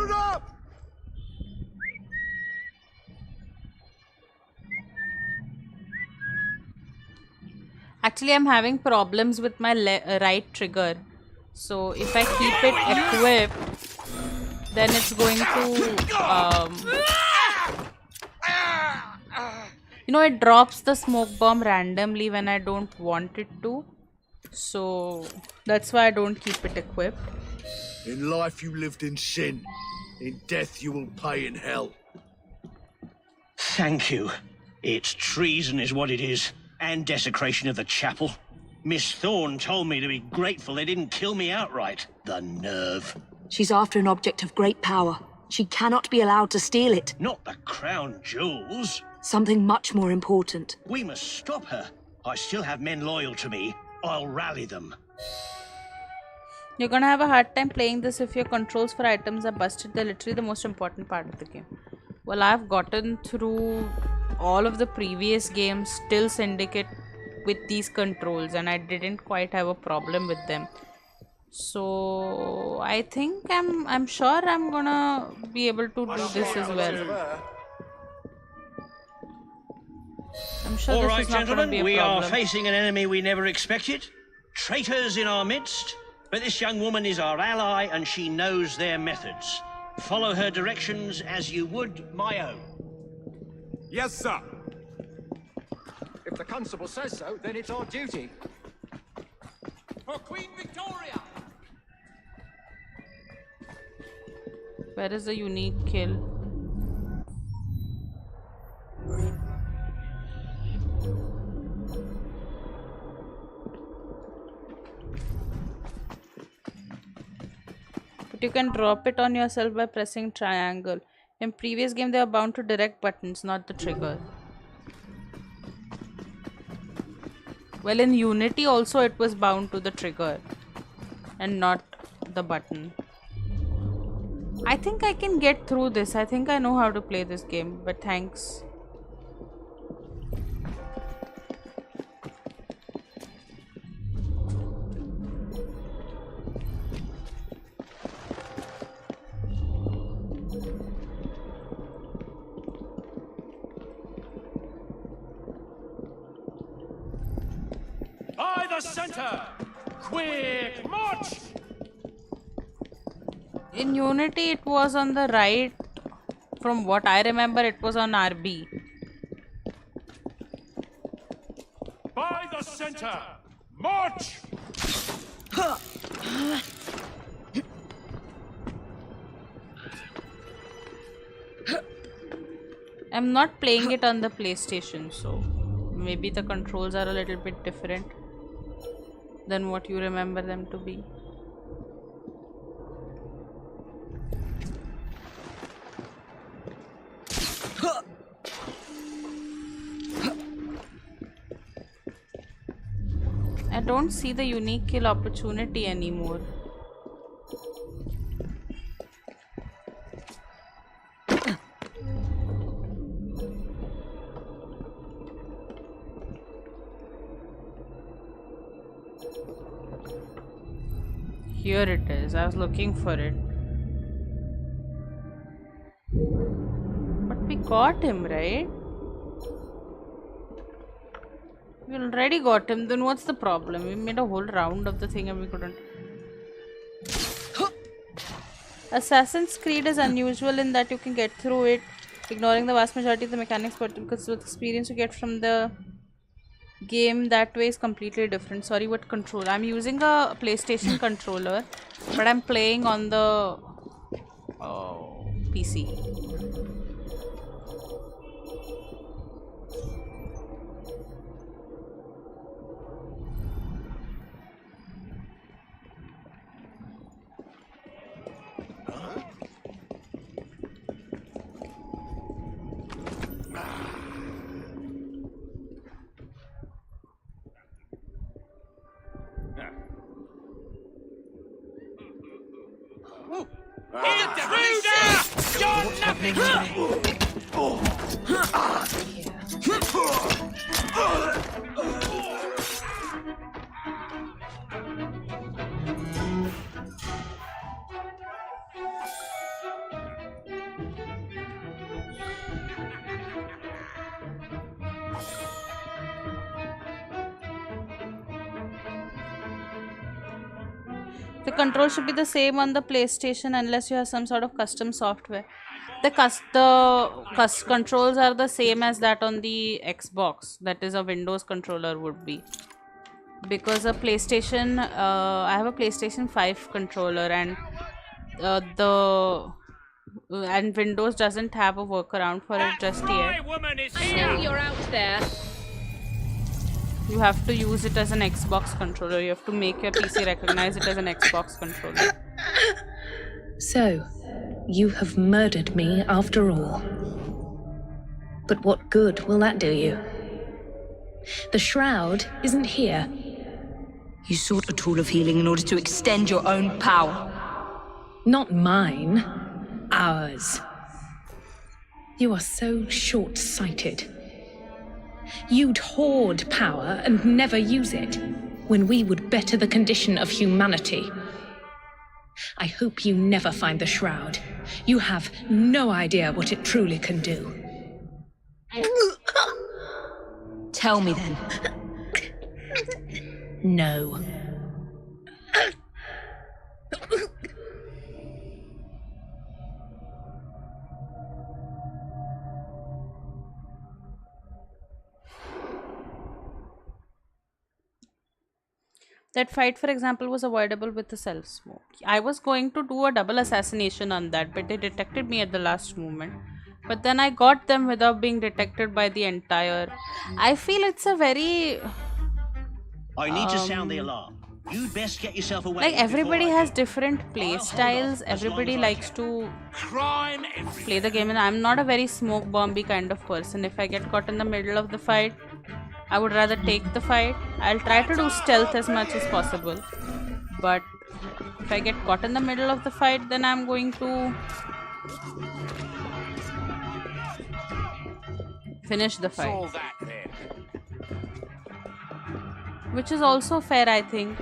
Actually, I'm having problems with my right trigger. So if I keep it equipped, then it's going to You know, it drops the smoke bomb randomly when I don't want it to. So that's why I don't keep it equipped. In life you lived in sin. In death you will pay in hell. Thank you. It's treason is what it is, and desecration of the chapel. Miss Thorne told me to be grateful they didn't kill me outright. The nerve. She's after an object of great power. She cannot be allowed to steal it. Not the crown jewels. Something much more important. We must stop her. I still have men loyal to me. I'll rally them. You're gonna have a hard time playing this if your controls for items are busted. They're literally the most important part of the game. Well, I've gotten through all of the previous games till Syndicate with these controls, and I didn't quite have a problem with them. So I think I'm sure I'm gonna be able to do this as well. I'm sure All this right, is not gonna be gentlemen, a we are problem. facing an enemy we never expected. Traitors in our midst, but this young woman is our ally and she knows their methods. Follow her directions as you would my own. Yes, sir. If the constable says so, then it's our duty. For Queen Victoria! Where is the unique kill? But you can drop it on yourself by pressing triangle. In previous game they were bound to direct buttons, not the trigger. Well, in Unity also it was bound to the trigger and not the button. I think I can get through this. I think I know how to play this game, but thanks. By the center! Quick march! In Unity it was on the right. From what I remember, it was on RB. By the center! March! I'm not playing it on the PlayStation, so maybe the controls are a little bit different than what you remember them to be. I don't see the unique kill opportunity anymore. Here it is. I was looking for it. But we got him, right? We already got him. Then what's the problem? We made a whole round of the thing and we couldn't. Assassin's Creed is unusual in that you can get through it ignoring the vast majority of the mechanics, but because the experience you get from the game that way is completely different. Sorry, what control? I'm using a PlayStation controller, but I'm playing on the PC. Intruder! You're nothing! The control should be the same on the PlayStation unless you have some sort of custom software. the controls are the same as that on the Xbox. That is a Windows controller would be. Because a PlayStation, I have a PlayStation 5 controller, and Windows doesn't have a workaround for it just yet. I know you're out there. You have to use it as an Xbox controller. You have to make your PC recognize it as an Xbox controller. So, you have murdered me after all. But what good will that do you? The shroud isn't here. You sought a tool of healing in order to extend your own power. Not mine. Ours. You are so short-sighted. You'd hoard power and never use it, when we would better the condition of humanity. I hope you never find the shroud. You have no idea what it truly can do. Tell me then. No. That fight, for example, was avoidable with the self-smoke. I was going to do a double assassination on that, but they detected me at the last moment. But then I got them without being detected by the entire... I feel it's a very... I need to sound the alarm. You'd best get yourself away. Like, everybody has different play styles. Everybody likes to play the game, and I'm not a very smoke bomby kind of person. If I get caught in the middle of the fight, I would rather take the fight. I'll try to do stealth as much as possible. But if I get caught in the middle of the fight, then I'm going to finish the fight. Which is also fair, I think.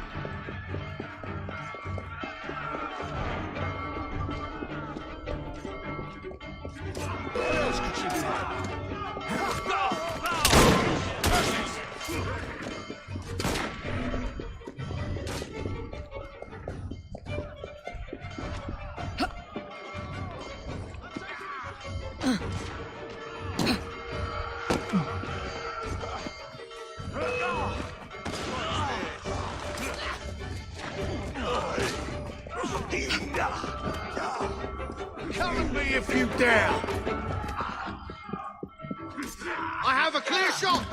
Come at me if you dare. I have a clear shot.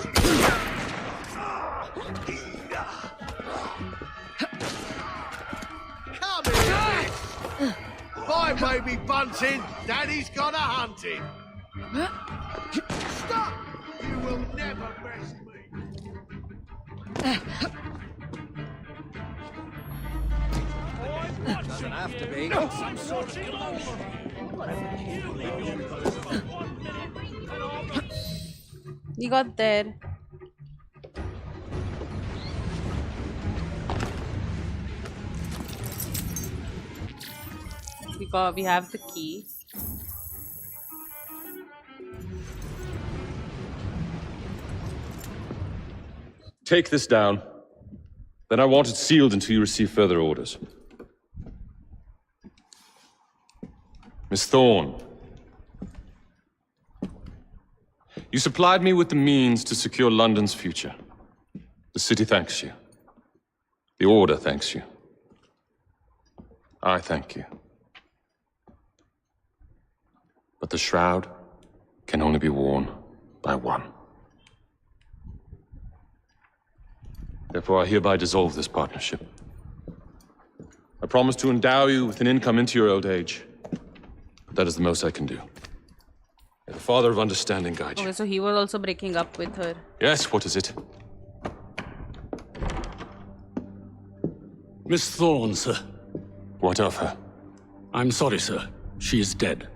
Come here. Bye, baby bunting. Daddy's gone a hunting. Stop! You will never rest me. Doesn't have to be. Some sort of You got there. We have the key. Take this down. Then I want it sealed until you receive further orders. Miss Thorne, you supplied me with the means to secure London's future. The city thanks you. The Order thanks you. I thank you. But the shroud can only be worn by one. Therefore, I hereby dissolve this partnership. I promise to endow you with an income into your old age. But that is the most I can do. May the Father of Understanding guide you. Okay, so he was also breaking up with her. Yes, what is it? Miss Thorne, sir. What of her? I'm sorry, sir. She is dead.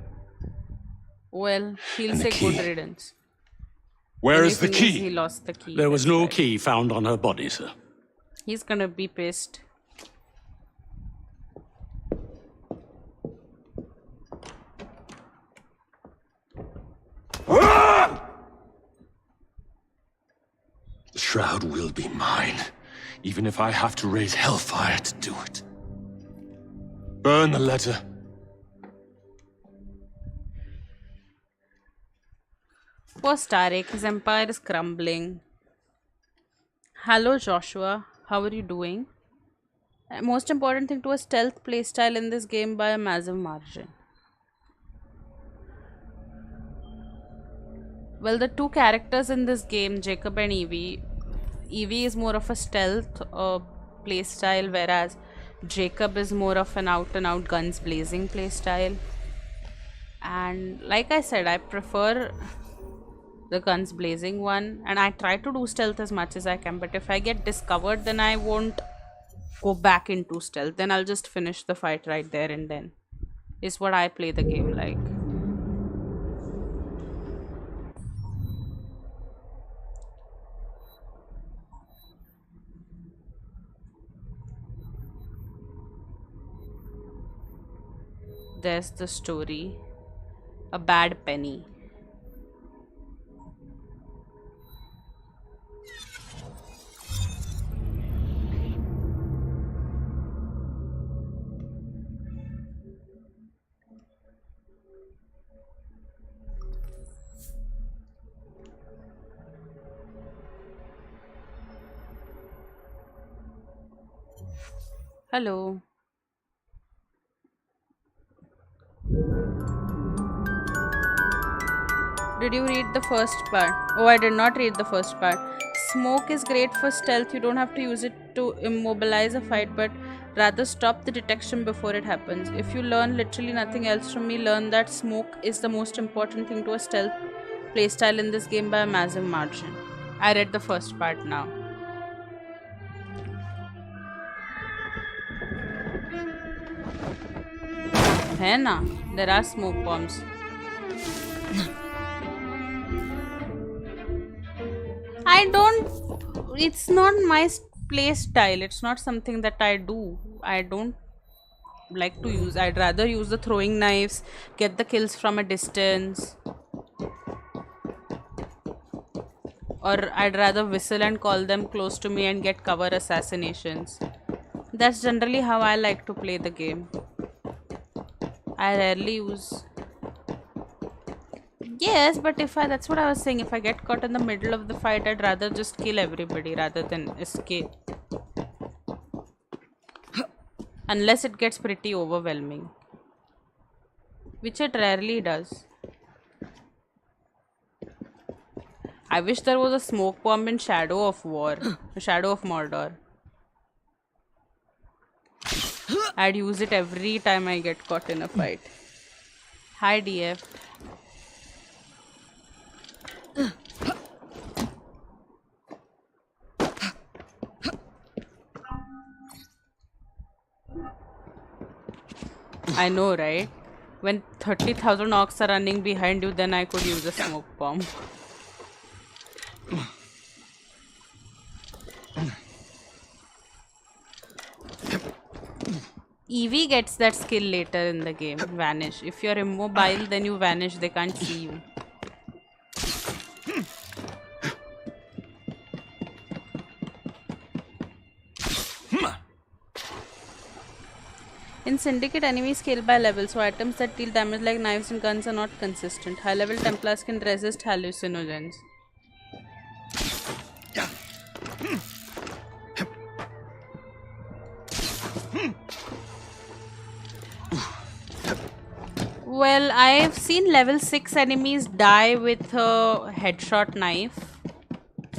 Well, he'll And the say key. good riddance. Where Only is the thing key? He lost the key. There was no key found on her body, sir. He's gonna be pissed. The shroud will be mine, even if I have to raise hellfire to do it. Burn the letter. Poor Starek, his empire is crumbling. Hello Joshua, how are you doing? Most important thing to a stealth playstyle in this game by a massive margin. Well, the two characters in this game, Jacob and Evie, Evie is more of a stealth playstyle, whereas Jacob is more of an out-and-out guns blazing playstyle. And like I said, I prefer the guns blazing one, and I try to do stealth as much as I can, but if I get discovered, then I won't go back into stealth. Then I'll just finish the fight right there and then. Is what I play the game like. There's the story. A bad penny. Hello. Did you read the first part? Oh, I did not read the first part. Smoke is great for stealth. You don't have to use it to immobilize a fight, but rather stop the detection before it happens. If you learn literally nothing else from me, learn that smoke is the most important thing to a stealth playstyle in this game by a massive margin. I read the first part now. है ना? There are smoke bombs. I don't. It's not my play style. It's not something that I do. I don't like to use. I'd rather use the throwing knives, get the kills from a distance, or I'd rather whistle and call them close to me and get cover assassinations. That's generally how I like to play the game. I rarely use. Yes, but that's what I was saying. If I get caught in the middle of the fight, I'd rather just kill everybody rather than escape. Unless it gets pretty overwhelming. Which it rarely does. I wish there was a smoke bomb in Shadow of War. Shadow of Mordor. I'd use it every time I get caught in a fight. Hi DF. I know, right? When 30,000 orcs are running behind you, then I could use a smoke bomb. Evie gets that skill later in the game. Vanish. If you're immobile, then you vanish. They can't see you. In Syndicate, enemies scale by level, so items that deal damage like knives and guns are not consistent. High level Templars can resist hallucinogens. Well, I've seen level 6 enemies die with a headshot knife.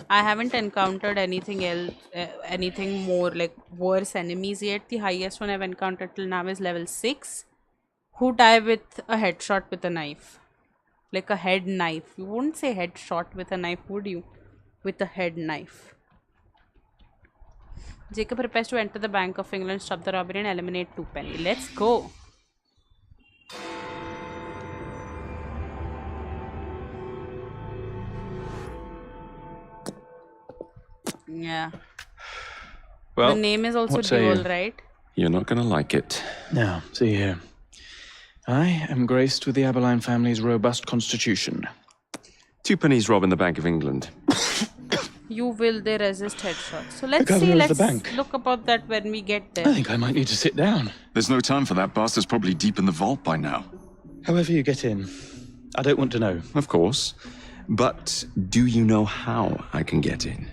I haven't encountered anything else, anything more like worse enemies yet. The highest one I've encountered till now is level 6, who die with a headshot with a knife. Like a head knife. You wouldn't say headshot with a knife, would you? With a head knife. Jacob prepares to enter the Bank of England, stop the robbery and eliminate 2 penny. Let's go! Yeah. Well, the name is also dual, right? You're not gonna like it. Now, see here. I am graced with the Aberline family's robust constitution. 2 pennies robbing the Bank of England. You will, they resist headshots. So let's see, let's look about that when we get there. I think I might need to sit down. There's no time for that. Bastard's probably deep in the vault by now. However you get in, I don't want to know. Of course. But do you know how I can get in?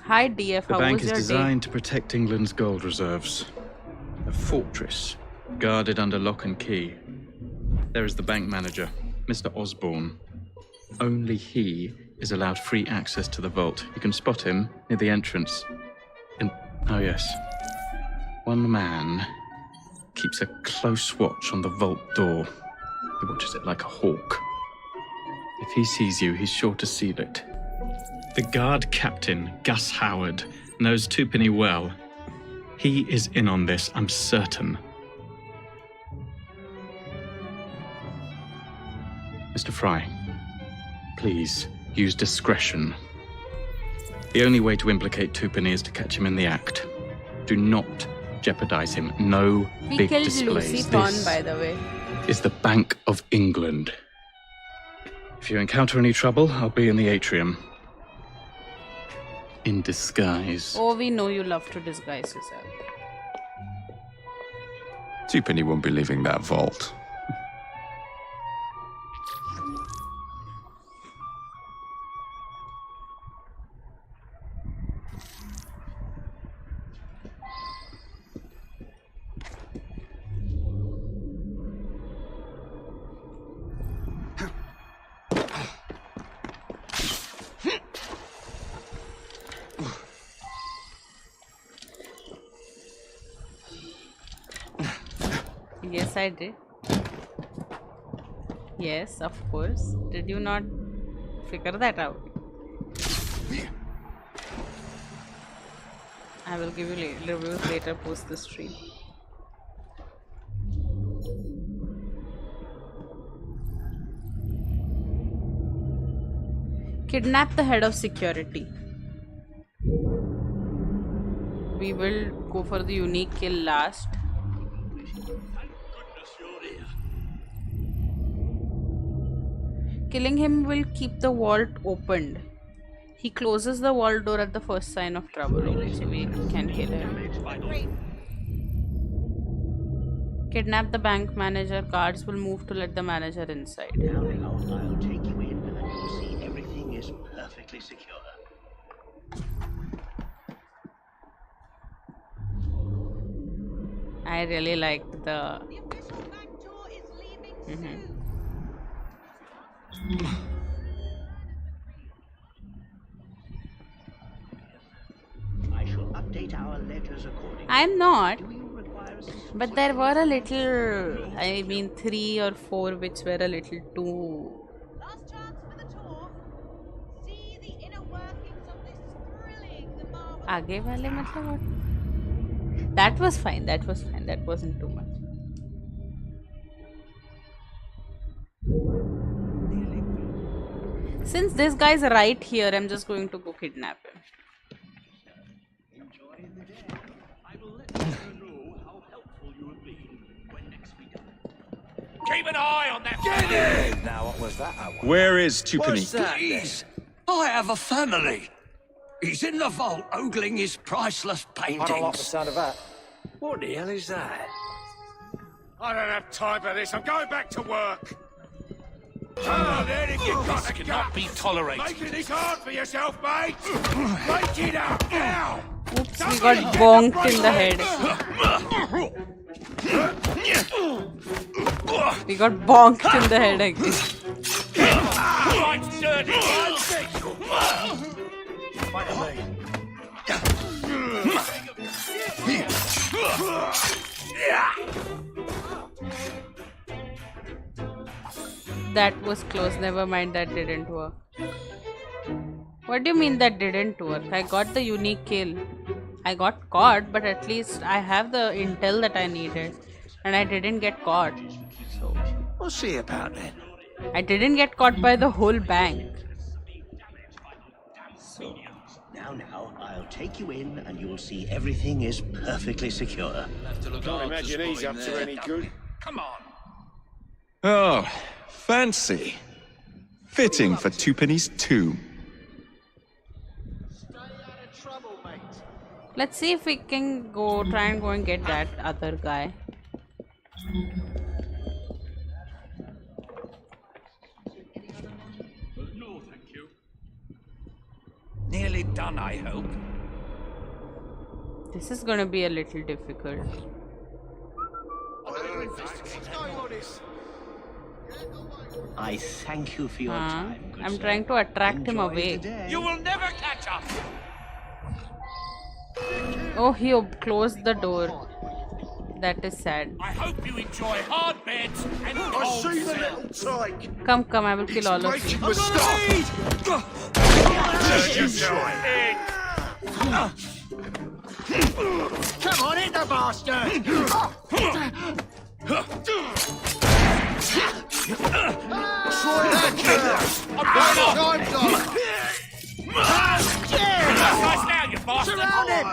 Hi DF, The how bank was is your designed to protect England's gold reserves. A fortress, guarded under lock and key. There is the bank manager, Mr. Osborne. Only he is allowed free access to the vault. You can spot him near the entrance. And, oh yes, one man keeps a close watch on the vault door. He watches it like a hawk. If he sees you, he's sure to seal it. The guard captain, Gus Howard, knows Twopenny well. He is in on this, I'm certain. Mr. Fry, please use discretion. The only way to implicate Twopenny is to catch him in the act. Do not jeopardize him. No We big killed displays. Lucy Thorne, This by the way. is the Bank of England. If you encounter any trouble, I'll be in the atrium. In disguise. Oh, we know you love to disguise yourself. Twopenny won't be leaving that vault. Yes, I did. Yes, of course. Did you not figure that out? I will give you reviews later post the stream. Kidnap the head of security. We will go for the unique kill last. Killing him will keep the vault opened. He closes the vault door at the first sign of trouble. So we can kill him. Kidnap the bank manager. Guards will move to let the manager inside. Now, I'll take you in and you'll see everything is perfectly secure. I really liked the... I shall update our ledgers accordingly. I'm not. But there were a little... I mean 3 or 4 which were a little too... आगे वाले मतलब what? That was fine. That was fine. That wasn't too much. Since this guy's right here, I'm just going to go kidnap him. Keep an eye on that. Get in! Now, what was that? Where is Twopenny? Please, I have a family. He's in the vault ogling his priceless paintings. I don't like the sound of that. What the hell is that? I don't have time for this. I'm going back to work. Come on then, if you've got This a cannot gut. be tolerated. Making this hard for yourself, mate. Break it up now. Oops, we got bonked in the head. We got bonked in the head again. Right, dirty. That was close. Never mind, that didn't work. What do you mean that didn't work? I got the unique kill. I got caught, but at least I have the intel that I needed. And I didn't get caught. So What's he about then? I didn't get caught by the whole bank. Now, I'll take you in and you'll see everything is perfectly secure. Can't imagine he's up to any good. Come on. Oh, fancy. Fitting for Twopenny's tomb. Let's see if we can try and go and get that other guy. No, thank you. Nearly done, I hope. This is gonna be a little difficult. I thank you for your time. Good I'm sir. trying to attract him Enjoy away. the day. You will never catch up. Oh, he closed the door. That is sad. I hope you enjoy hard beds and cold cells. Come, I will kill all of you. Come on, hit the bastard! Try that, killer! I'm nice now, you bastard! Surround him!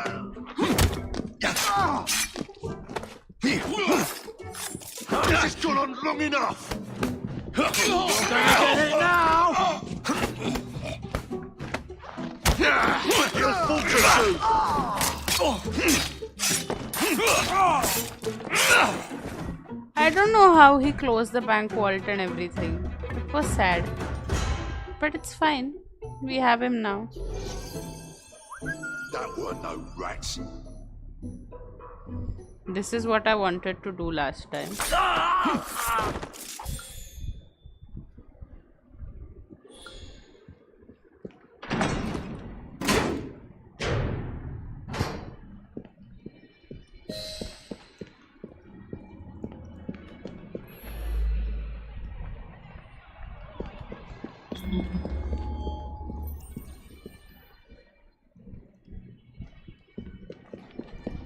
This has gone on long enough! You're gonna get it now! You'll falter soon! I don't know how he closed the bank vault and everything. It was sad. But it's fine. We have him now. That weren't no rats. This is what I wanted to do last time.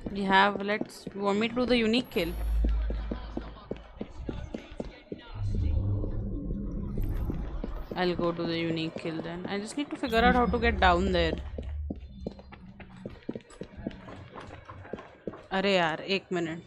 We have, you want me to do the unique kill? I'll go to the unique kill then. I just need to figure out how to get down there. अरे यार, 1 minute.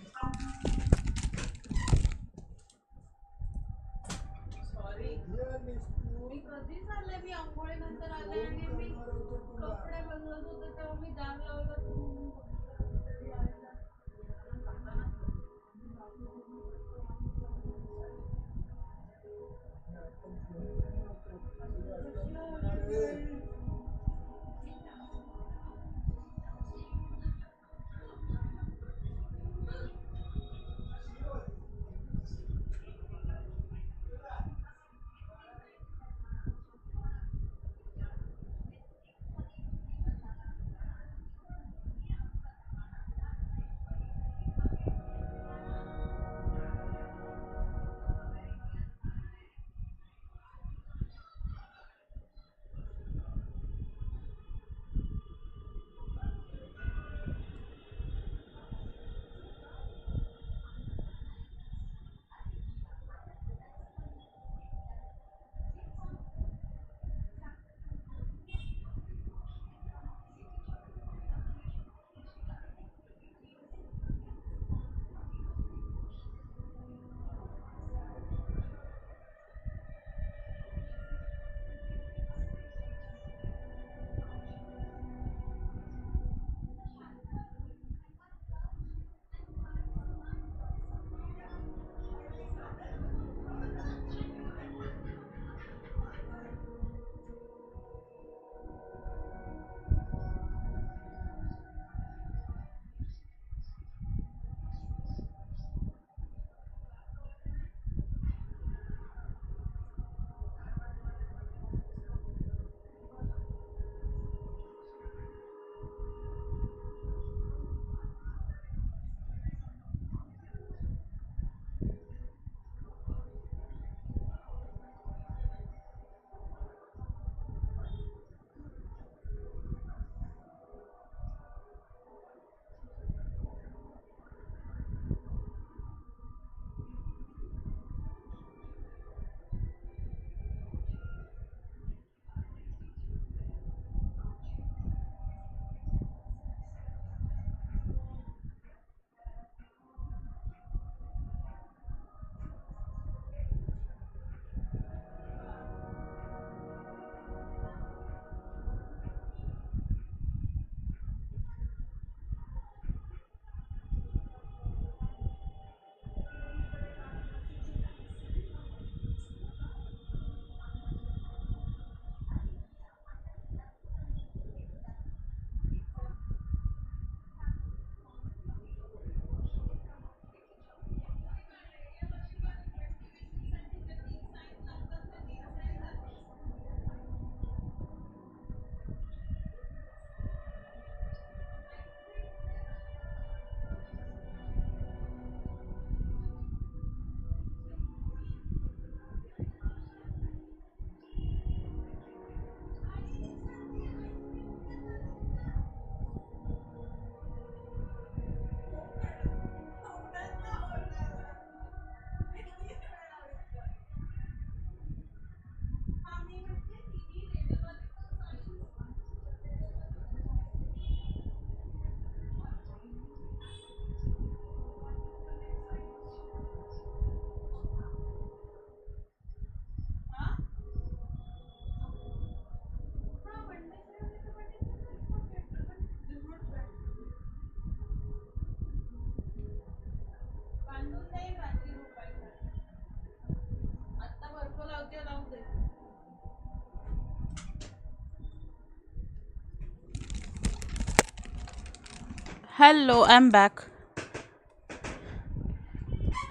Hello, I'm back.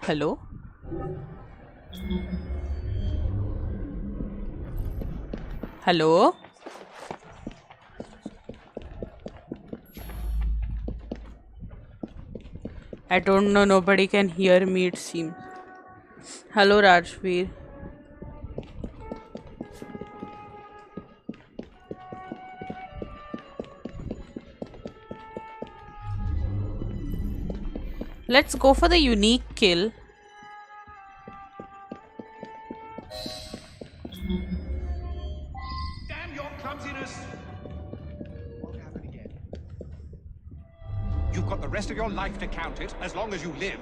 Hello? Hello? I don't know, nobody can hear me, it seems. Hello, Rajveer. Let's go for the unique kill. Damn your clumsiness! Won't happen again. You've got the rest of your life to count it, as long as you live.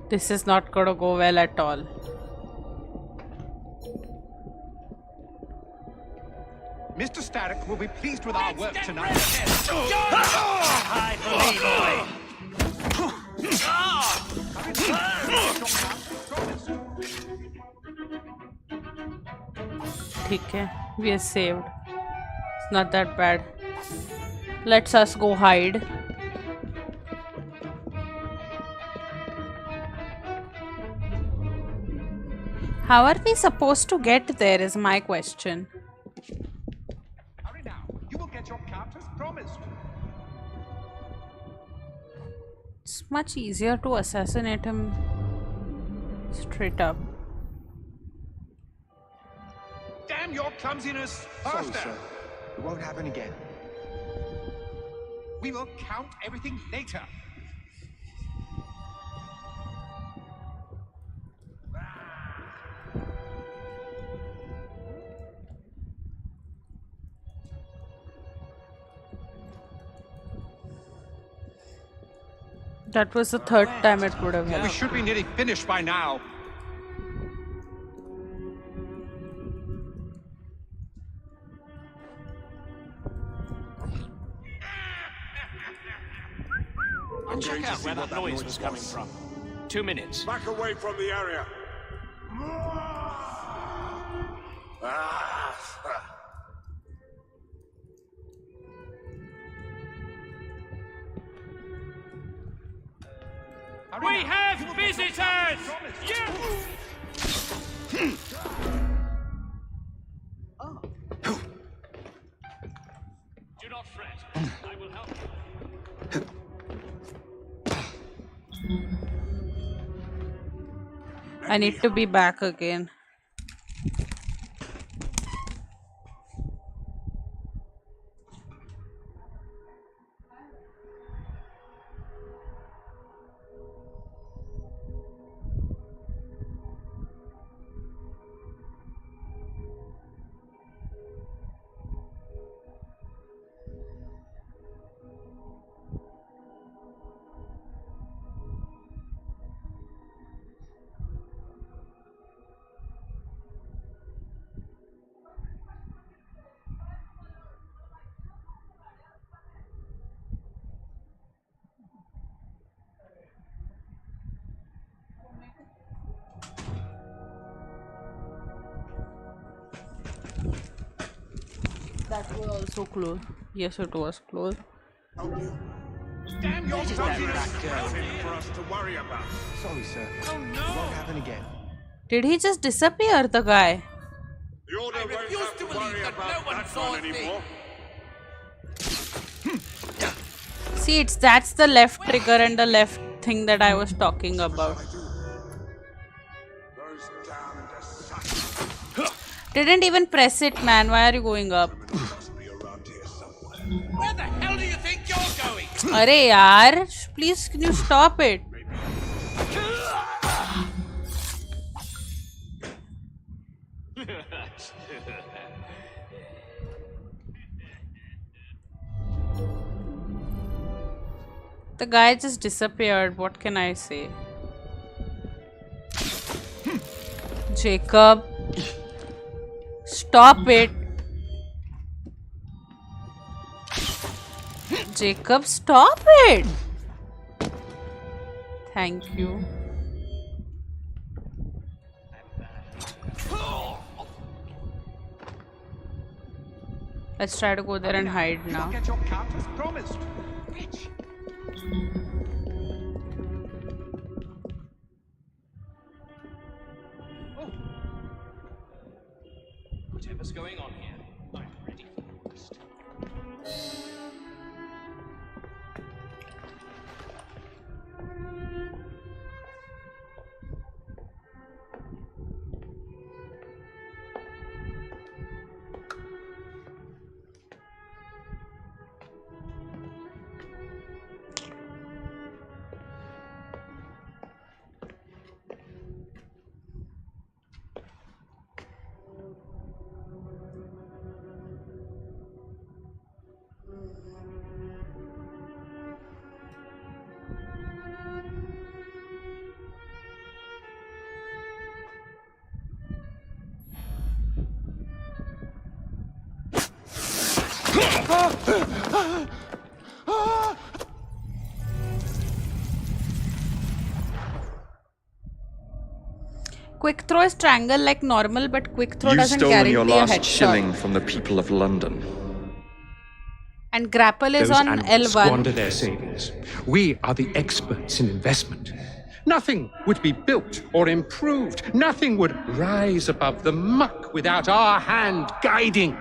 This is not gonna go well at all. Mr. Starrick will be pleased with our work tonight. Okay, we are saved. It's not that bad. Let's us go hide. How are we supposed to get there is my question. Hurry now. You will get your count as promised. It's much easier to assassinate him straight up. Damn your clumsiness! Faster! Sorry, sir. It won't happen again. We will count everything later. That was the third time it would have We happened. should be nearly finished by now. I'll check out where that noise was coming from. 2 minutes. Back away from the area. We have visitors! Do not fret. I will help you. I need to be back again. That was also close. Yes, it was close. Damn your clumsiness! Nothing for us to worry about. Sorry, sir. Oh no! It won't happen again. Did he just disappear, the guy? The order won't have to worry about that one anymore. See, that's the left trigger and the left thing that I was talking about. Didn't even press it, man. Why are you going up? Where the hell do you think you're going? Arey yaar, please can you stop it? The guy just disappeared. What can I say? Jacob, stop it. Jacob, stop it. Thank you. Let's try to go there and hide now. Get your cut as promised. Whatever's going on here, I'm ready for the worst. Quick throw is triangle like normal, but quick throw You've doesn't stolen guarantee your a last headshot. shilling from the people of London. And grapple is Those on animals L1. squander their savings. We are the experts in investment. Nothing would be built or improved. Nothing would rise above the muck without our hand guiding.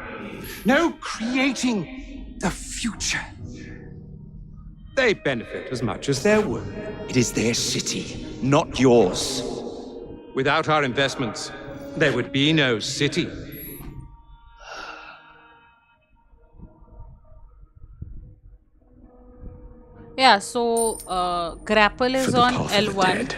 No creating the future. They benefit as much as their work. It is their city, not yours. Without our investments, there would be no city. Yeah, so grapple is on L1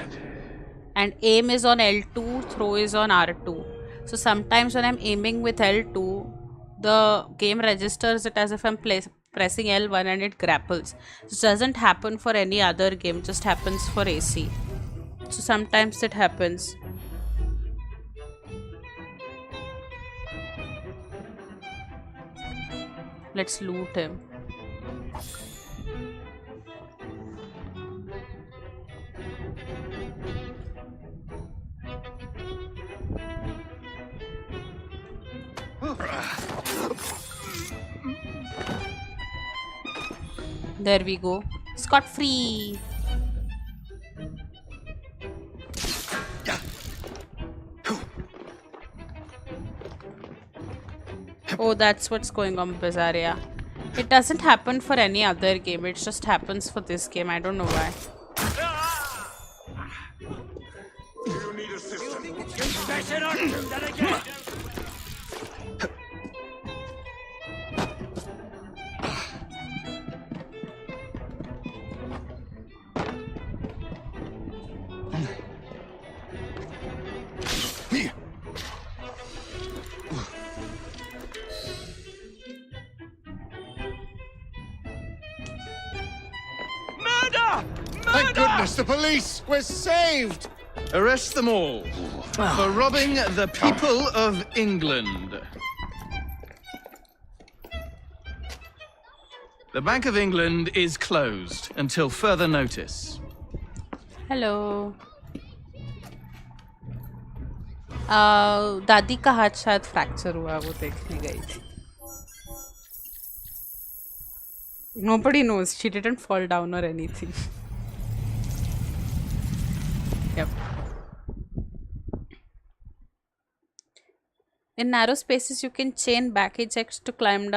and aim is on L2, throw is on R2. So sometimes when I'm aiming with L2, the game registers it as if I'm pressing L1 and it grapples. This doesn't happen for any other game, just happens for AC. So sometimes it happens. Let's loot him. There we go. Scot-free. Oh, that's what's going on, Bizarria. It doesn't happen for any other game. It just happens for this game. I don't know why. You need assistance. Better not do that again. Thank goodness, the police! We're saved! Arrest them all for robbing the people of England. The Bank of England is closed until further notice. Hello. दादी का हाथ शायद fracture हुआ, वो देखने गई थी. Nobody knows. She didn't fall down or anything. Yep. In narrow spaces, you can chain back ejects to climb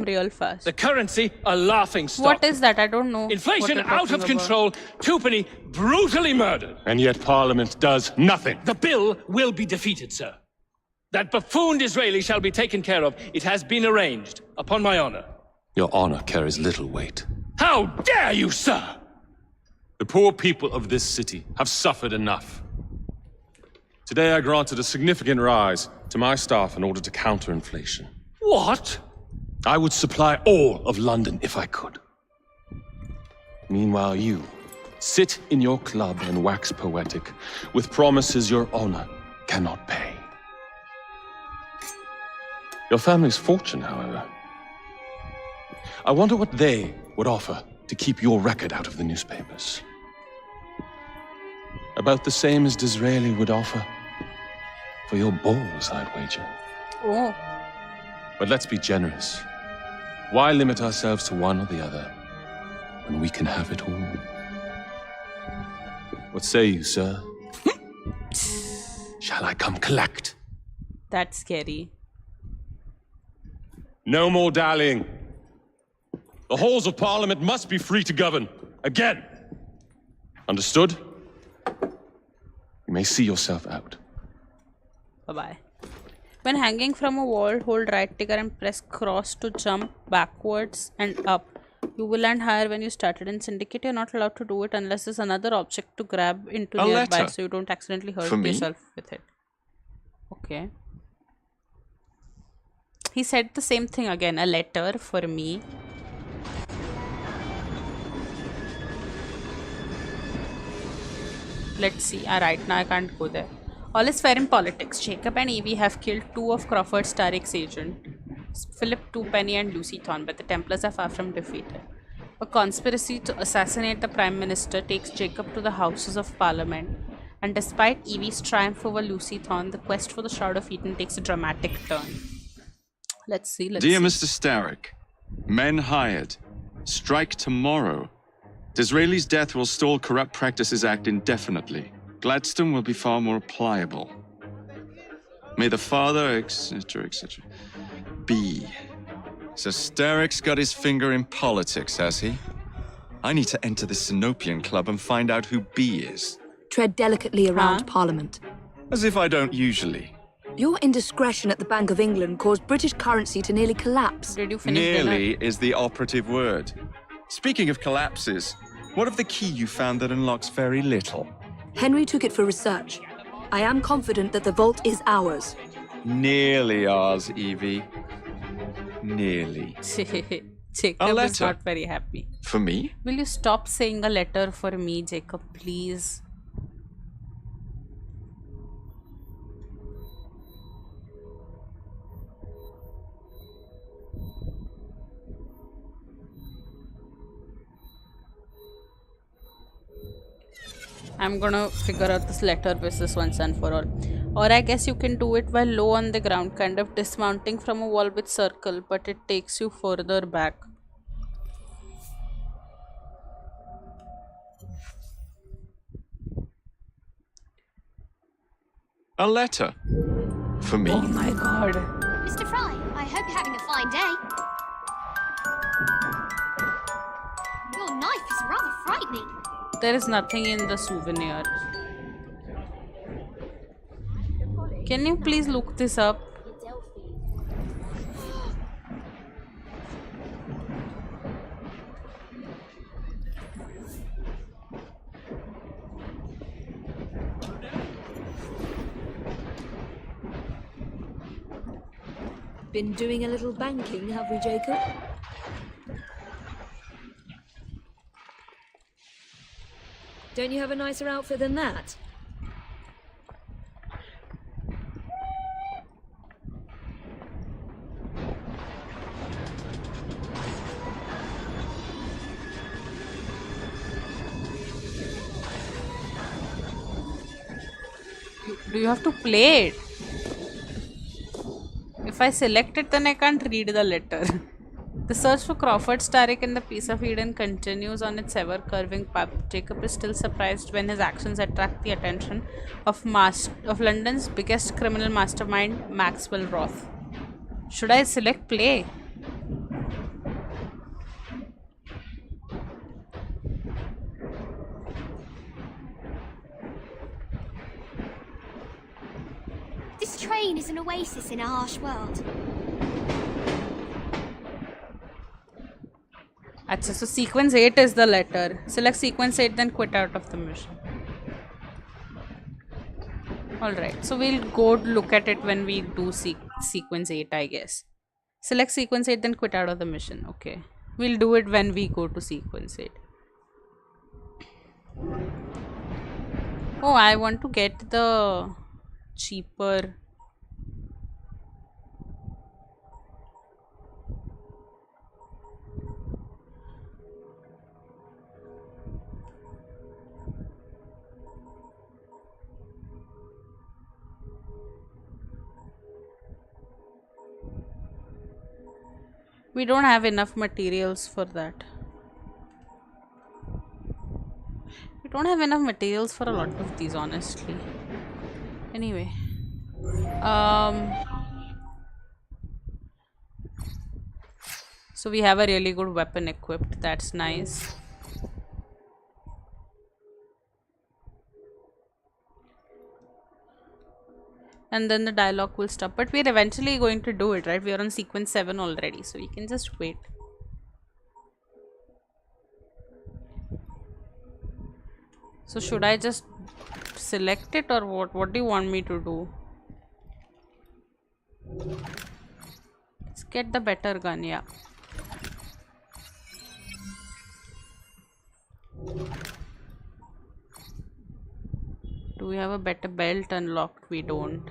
real fast. The currency, a laughing stock. What is that? I don't know. Inflation out of control. Twopenny brutally murdered. And yet Parliament does nothing. The bill will be defeated, sir. That buffoon Disraeli shall be taken care of. It has been arranged, upon my honor. Your honor carries little weight. How dare you, sir! The poor people of this city have suffered enough. Today I granted a significant rise to my staff in order to counter inflation. What? I would supply all of London if I could. Meanwhile, you sit in your club and wax poetic with promises your honor cannot pay. Your family's fortune, however. I wonder what they would offer to keep your record out of the newspapers. About the same as Disraeli would offer for your balls, I'd wager. Oh. But let's be generous. Why limit ourselves to one or the other when we can have it all? What say you, sir? Shall I come collect? That's scary. No more dallying. The halls of Parliament must be free to govern. Again. Understood? You may see yourself out. Bye-bye. When hanging from a wall, hold right trigger and press cross to jump backwards and up. You will land higher when you started in Syndicate. You're not allowed to do it unless there's another object to grab into nearby, so you don't accidentally hurt yourself with it. Okay. He said the same thing again. A letter for me. Let's see. Right now I can't go there. All is fair in politics. Jacob and Evie have killed 2 of Crawford Starrick's agents, Philip Twopenny and Lucy Thorne, but the Templars are far from defeated. A conspiracy to assassinate the Prime Minister takes Jacob to the Houses of Parliament, and despite Evie's triumph over Lucy Thorne, the quest for the Shroud of Eden takes a dramatic turn. Let's see. Dear Mr. Starrick, men hired. Strike tomorrow. Disraeli's death will stall Corrupt Practices Act indefinitely. Gladstone will be far more pliable. May the father, etc., etc. be. So Starrick's got his finger in politics, has he? I need to enter the Sinopian Club and find out who B is. Tread delicately around Parliament. As if I don't usually. Your indiscretion at the Bank of England caused British currency to nearly collapse. Did you finish Nearly dinner? is the operative word. Speaking of collapses, what of the key you found that unlocks very little? Henry took it for research. I am confident that the vault is ours. Nearly ours, Evie. Nearly. Jacob is not very happy. For me? Will you stop saying a letter for me, Jacob, please? I'm gonna figure out this letter business once and for all. Or I guess you can do it while low on the ground, kind of dismounting from a wall with circle, but it takes you further back. A letter? For me? Oh my god. Mr. Fry, I hope you're having a fine day. Your knife is rather frightening. There is nothing in the souvenir. Can you please look this up? Been doing a little banking, have we, Jacob? Don't you have a nicer outfit than that? Do you have to play it? If I select it, then I can't read the letter. The search for Crawford Starrick in the Piece of Eden continues on its ever-curving path. Jacob is still surprised when his actions attract the attention of London's biggest criminal mastermind, Maxwell Roth. Should I select play? This train is an oasis in a harsh world. Achha, so sequence 8 is the letter. Select sequence 8, then quit out of the mission. Alright, so we'll go look at it when we do sequence 8, I guess. Select sequence 8, then quit out of the mission. Okay. We'll do it when we go to sequence 8. Oh, I want to get the cheaper. We don't have enough materials for that. We don't have enough materials for a lot of these, honestly. Anyway. So we have a really good weapon equipped. That's nice. And then the dialogue will stop. But we're eventually going to do it, right? We are on sequence 7 already. So we can just wait. So should I just select it or what? What do you want me to do? Let's get the better gun, yeah. Do we have a better belt unlocked? We don't.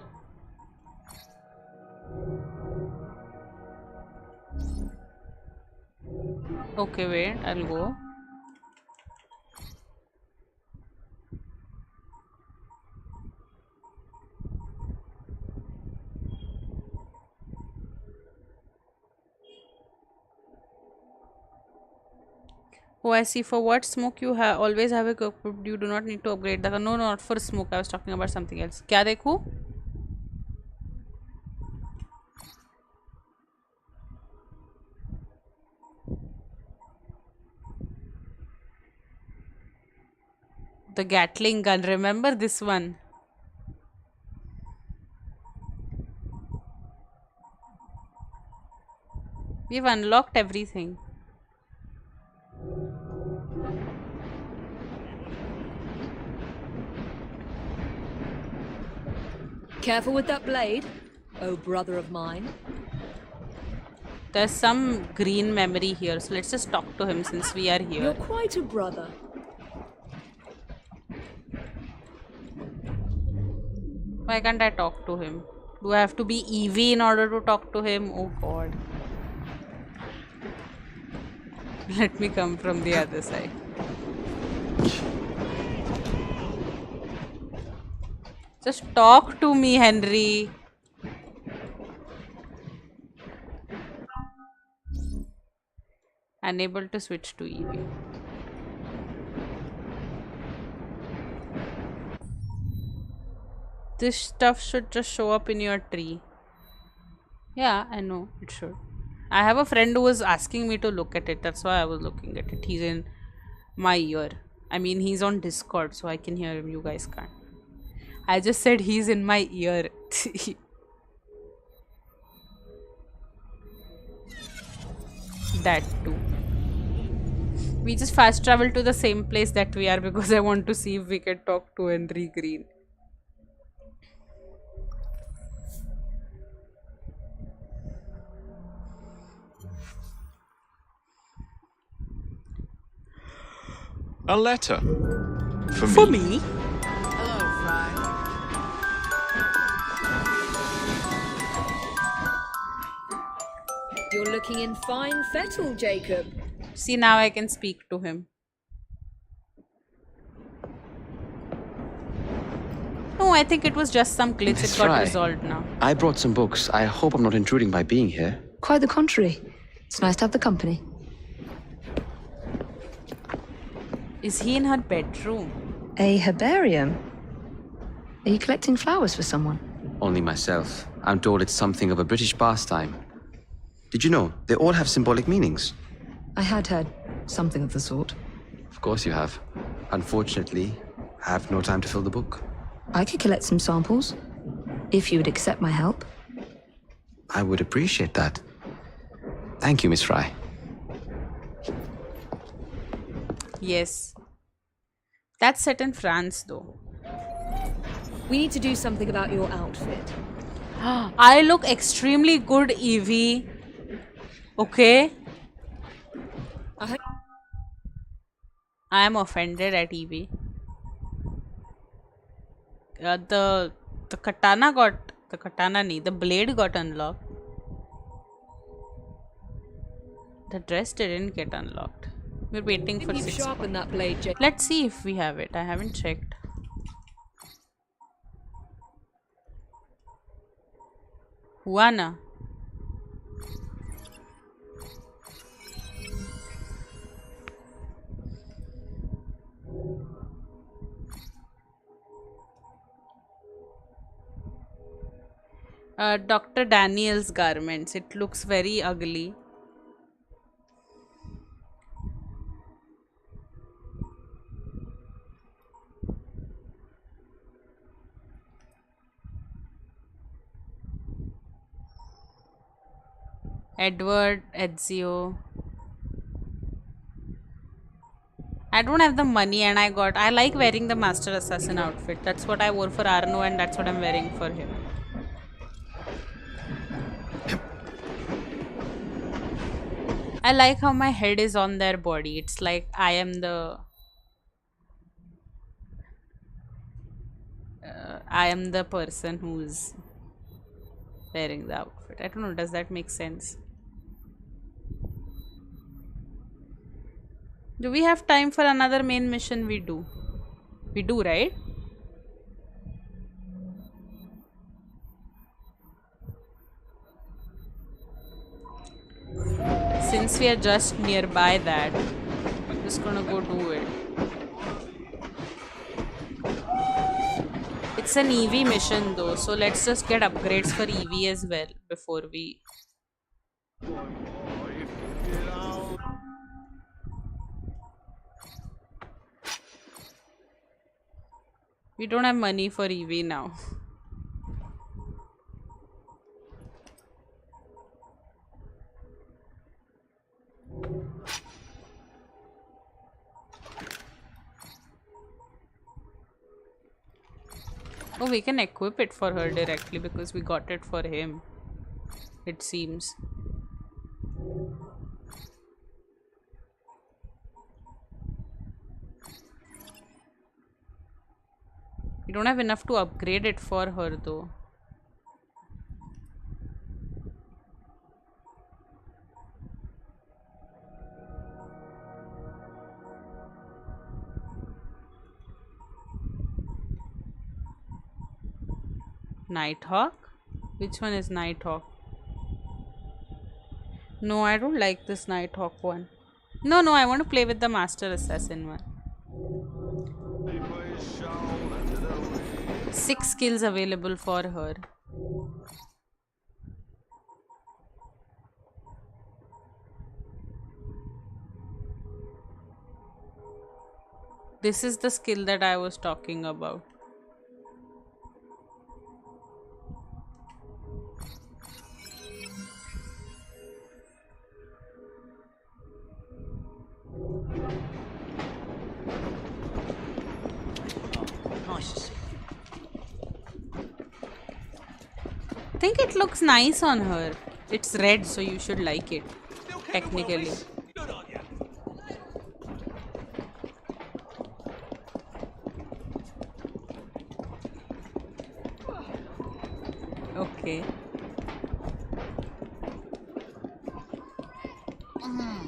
Okay, wait, I'll go. Oh, I see. For what smoke you have always have a cook. You do not need to upgrade the gun. No, not for smoke. I was talking about something else. क्या देखूं? The Gatling gun. Remember this one? We've unlocked everything. Careful with that blade, oh brother of mine. There's some green memory here, so let's just talk to him since we are here. You're quite a brother. Why can't I talk to him? Do I have to be Evie in order to talk to him? Oh god. Let me come from the other side. Just talk to me, Henry. Unable to switch to Evie. This stuff should just show up in your tree. Yeah, I know it should. I have a friend who was asking me to look at it. That's why I was looking at it. He's in my ear. I mean, he's on Discord, so I can hear him. You guys can't. I just said he's in my ear. That too. We just fast travel to the same place that we are because I want to see if we can talk to Henry Green. A letter. For me? Hello, Fry. You're looking in fine fettle, Jacob. See, now I can speak to him. No, I think it was just some glitch. Miss It got Fry, resolved now. I brought some books. I hope I'm not intruding by being here. Quite the contrary. It's nice to have the company. Is he in her bedroom? A herbarium? Are you collecting flowers for someone? Only myself. I'm told it's something of a British pastime. Did you know? They all have symbolic meanings. I had heard something of the sort. Of course you have. Unfortunately, I have no time to fill the book. I could collect some samples, if you would accept my help. I would appreciate that. Thank you, Miss Fry. Yes. That's set in France, though. We need to do something about your outfit. I look extremely good, Evie. Okay? I am offended at Evie. The katana got... The katana nahi, the blade got unlocked. The dress didn't get unlocked. We're waiting for 6 sharpen that blade, Jake. Let's see if we have it. I haven't checked. Juana. Dr. Daniel's garments. It looks very ugly. Edward, Ezio. I don't have the money and I like wearing the Master Assassin outfit. That's what I wore for Arno and that's what I'm wearing for him. I like how my head is on their body. It's like I am the person who's wearing the outfit. I don't know, does that make sense? Do we have time for another main mission? We do. We do, right? Since we are just nearby that, I'm just gonna go do it. It's an Evie mission though, so let's just get upgrades for Evie as well before we... We don't have money for Evie now. Oh, we can equip it for her directly because we got it for him, it seems. We don't have enough to upgrade it for her though. Nighthawk? Which one is Nighthawk? No, I don't like this Nighthawk one. No, I want to play with the Master Assassin one. 6 skills available for her. This is the skill that I was talking about. I think it looks nice on her. It's red, so you should like it, technically. Okay.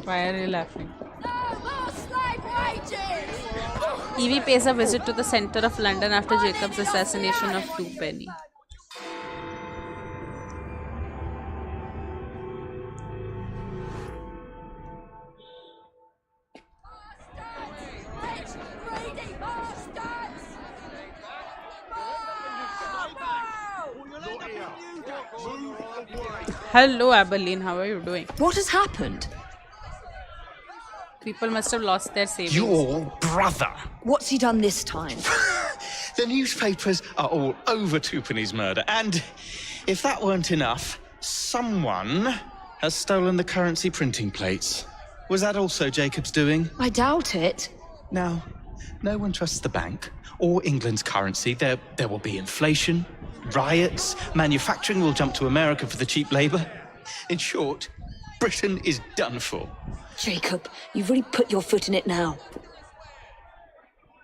Why are you laughing? Evie pays a visit to the center of London after Jacob's assassination of Twopenny. Hello, Abilene. How are you doing? What has happened? People must have lost their savings. Your brother. What's he done this time? The newspapers are all over Twopenny's murder, and if that weren't enough, someone has stolen the currency printing plates. Was that also Jacob's doing? I doubt it. Now, no one trusts the bank or England's currency. There will be inflation, riots, manufacturing will jump to America for the cheap labor. In short, Britain is done for. Jacob, you've really put your foot in it now.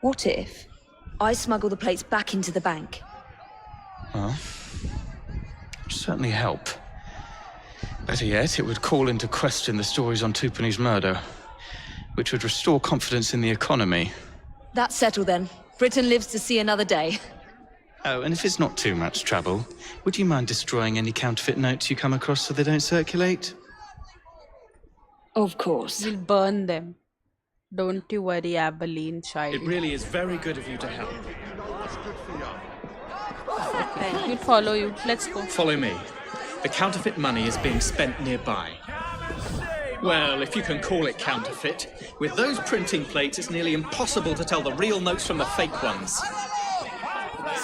What if I smuggle the plates back into the bank? Well, it'd certainly help. Better yet, it would call into question the stories on Twopenny's murder, which would restore confidence in the economy. That's settled then. Britain lives to see another day. Oh, and if it's not too much trouble, would you mind destroying any counterfeit notes you come across so they don't circulate? Of course. We'll burn them. Don't you worry, Abilene child. It really is very good of you to help. Okay. He'll follow you. Let's go. Follow me. The counterfeit money is being spent nearby. Well, if you can call it counterfeit. With those printing plates, it's nearly impossible to tell the real notes from the fake ones.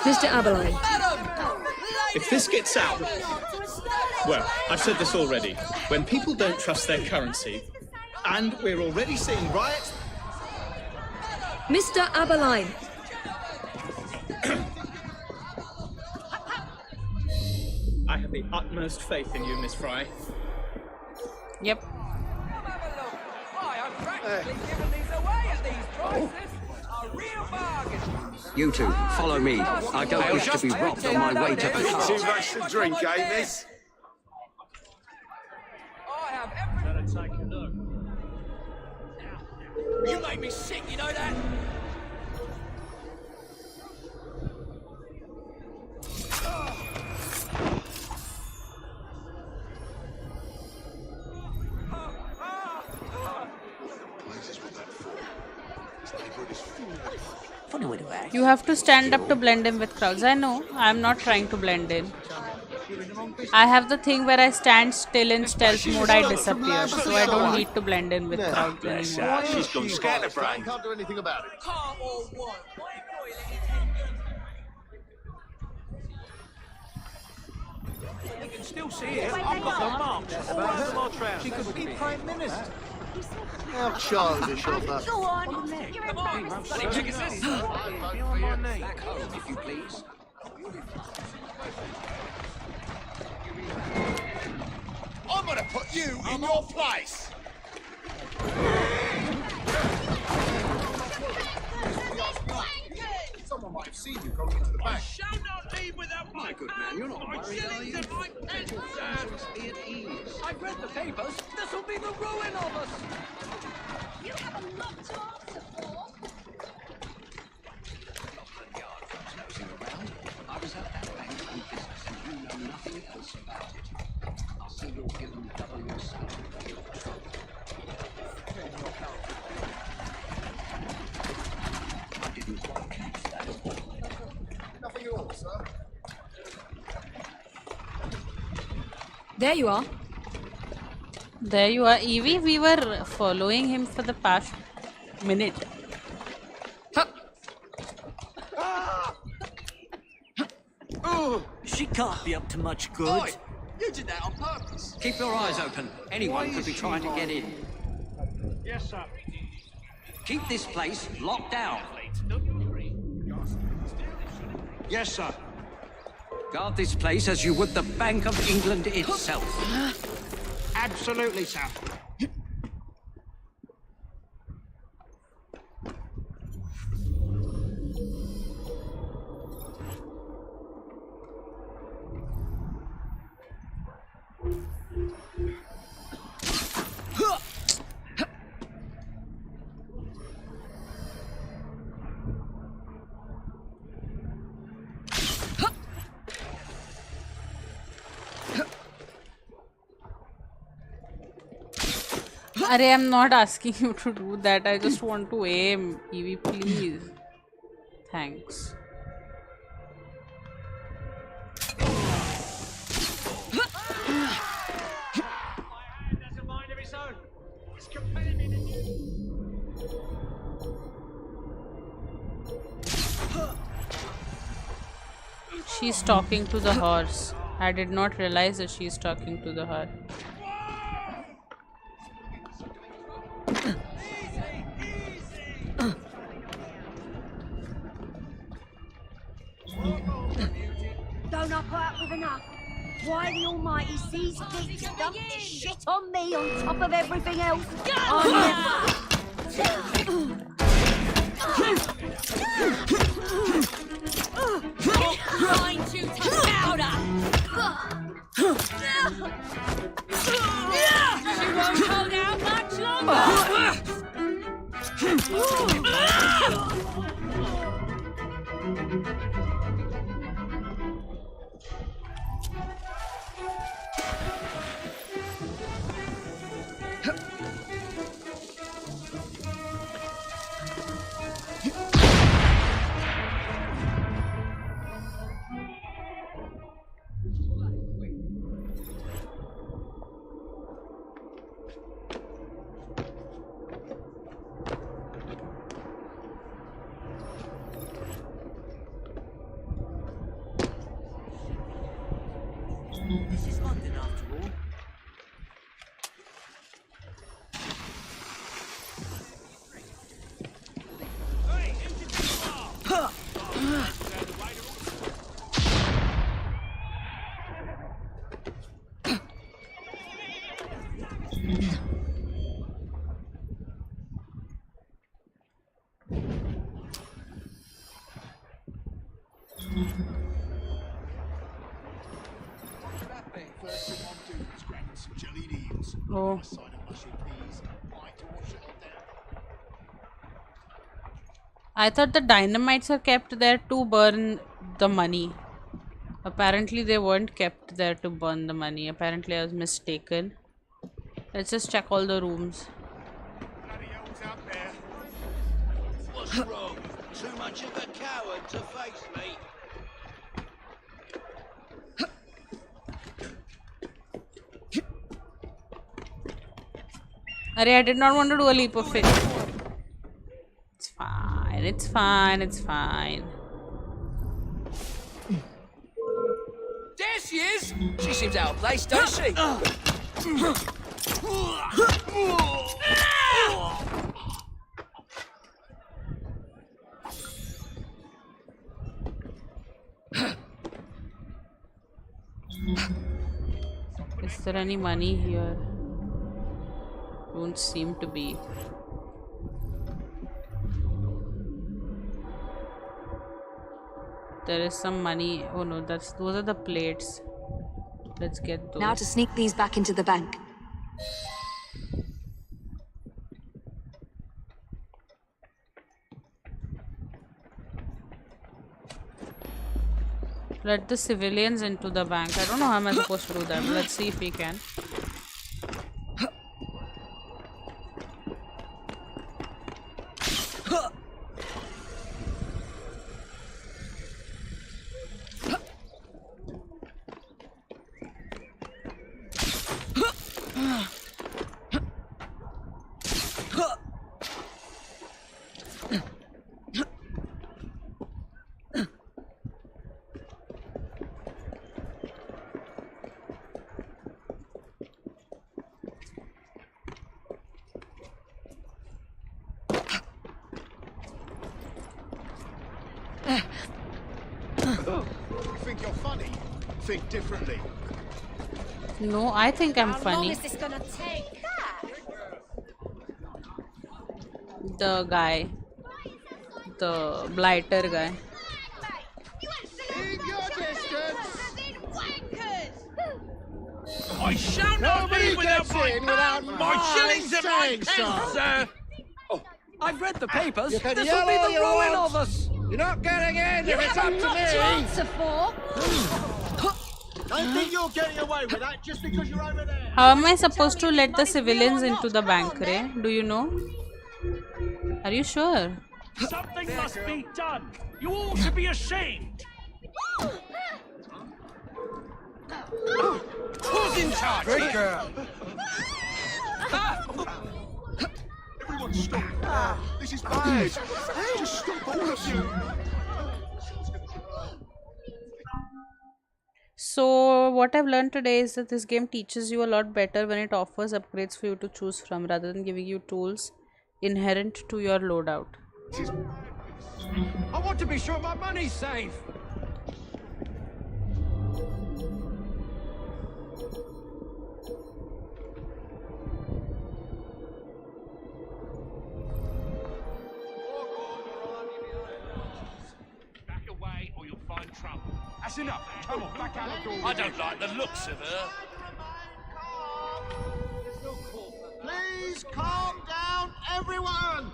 Mr. Aberline. If this gets out... Well, I've said this already. When people don't trust their currency, and we're already seeing riots... Mr. Aberline. I have the utmost faith in you, Miss Fry. Yep. You two, follow me. I don't wish to be robbed on my way to the car. Too much to drink, eh, miss? You made me sick, you know that? You have to stand up to blend in with crowds. I know. I'm not trying to blend in. I have the thing where I stand still in stealth mode, I disappear. So I don't need to blend in with crowds anymore. She's gone scatterbrained. Can't do anything about it. Can't or what? You can still see it. I've got the marks all over my trousers. She could be Prime Minister. How childish of her. Go on. Come on. Bloody Pegasus. Be on my knee. Back home, if you please. I'm gonna put you in your place. Someone might have seen you going into the bank. Shall not leave without my good man. You're not worried, are you? Be at ease. I've read the papers. This will be the ruin of us. You have a lot to answer for. I was at that bank on business and you know nothing else about it. I'll see you're given double your salary for your trouble. I didn't quite catch that. Nothing at all, sir. There you are. There you are, Evie. We were following him for the past minute. She can't be up to much good. Oi, you did that on purpose. Keep your eyes open. Anyone could be trying to get in. Yes, sir. Keep this place locked down. Yes, sir. Guard this place as you would the Bank of England itself. Absolutely, sir. Arey, I'm not asking you to do that. I just want to aim. Evie, please. Thanks. She's talking to the horse. I did not realize that she's talking to the horse. Don't I put up with enough? Why the Almighty sees fit to dump this shit on me on top of everything else? Grind you to powder! She won't hold out much longer! Oh. I thought the dynamites are kept there to burn the money. Apparently they weren't kept there to burn the money. Apparently I was mistaken. Let's just check all the rooms. What's wrong? Too much of a coward to face me. Arey, I did not want to do a leap of faith. It's fine, it's fine, it's fine. There she is! She seems out of place, don't she? Is there any money here? Don't seem to be. There is some money. Oh no, those are the plates. Let's get those. Now to sneak these back into the bank. Let the civilians into the bank. I don't know how am I supposed to do that, but let's see if we can. Think you're funny? Think differently. No, I think I'm How long funny. is this gonna take? The guy. The blighter guy. In your distance! I shall not Nobody leave without gets my in without my my shillings and my saying pence, so. sir! I've read the papers. You can This yell will be all the you ruin want. of us. You're not getting in You if it's up haven't to knocked me! to answer for. Don't think you're getting away with that just because you're over there. How am I supposed to let the civilians into the bank, Ray? Do you know? Are you sure? Something must be done. You ought to be ashamed. Who's in charge? Good girl. Everyone stop. This is bad. Just stop, all of you. So what I've learned today is that this game teaches you a lot better when it offers upgrades for you to choose from rather than giving you tools inherent to your loadout. I want to be sure my money's safe. Back away or you'll find trouble. That's enough. Come on, back out the door. I don't like the looks of her. Please calm down, everyone!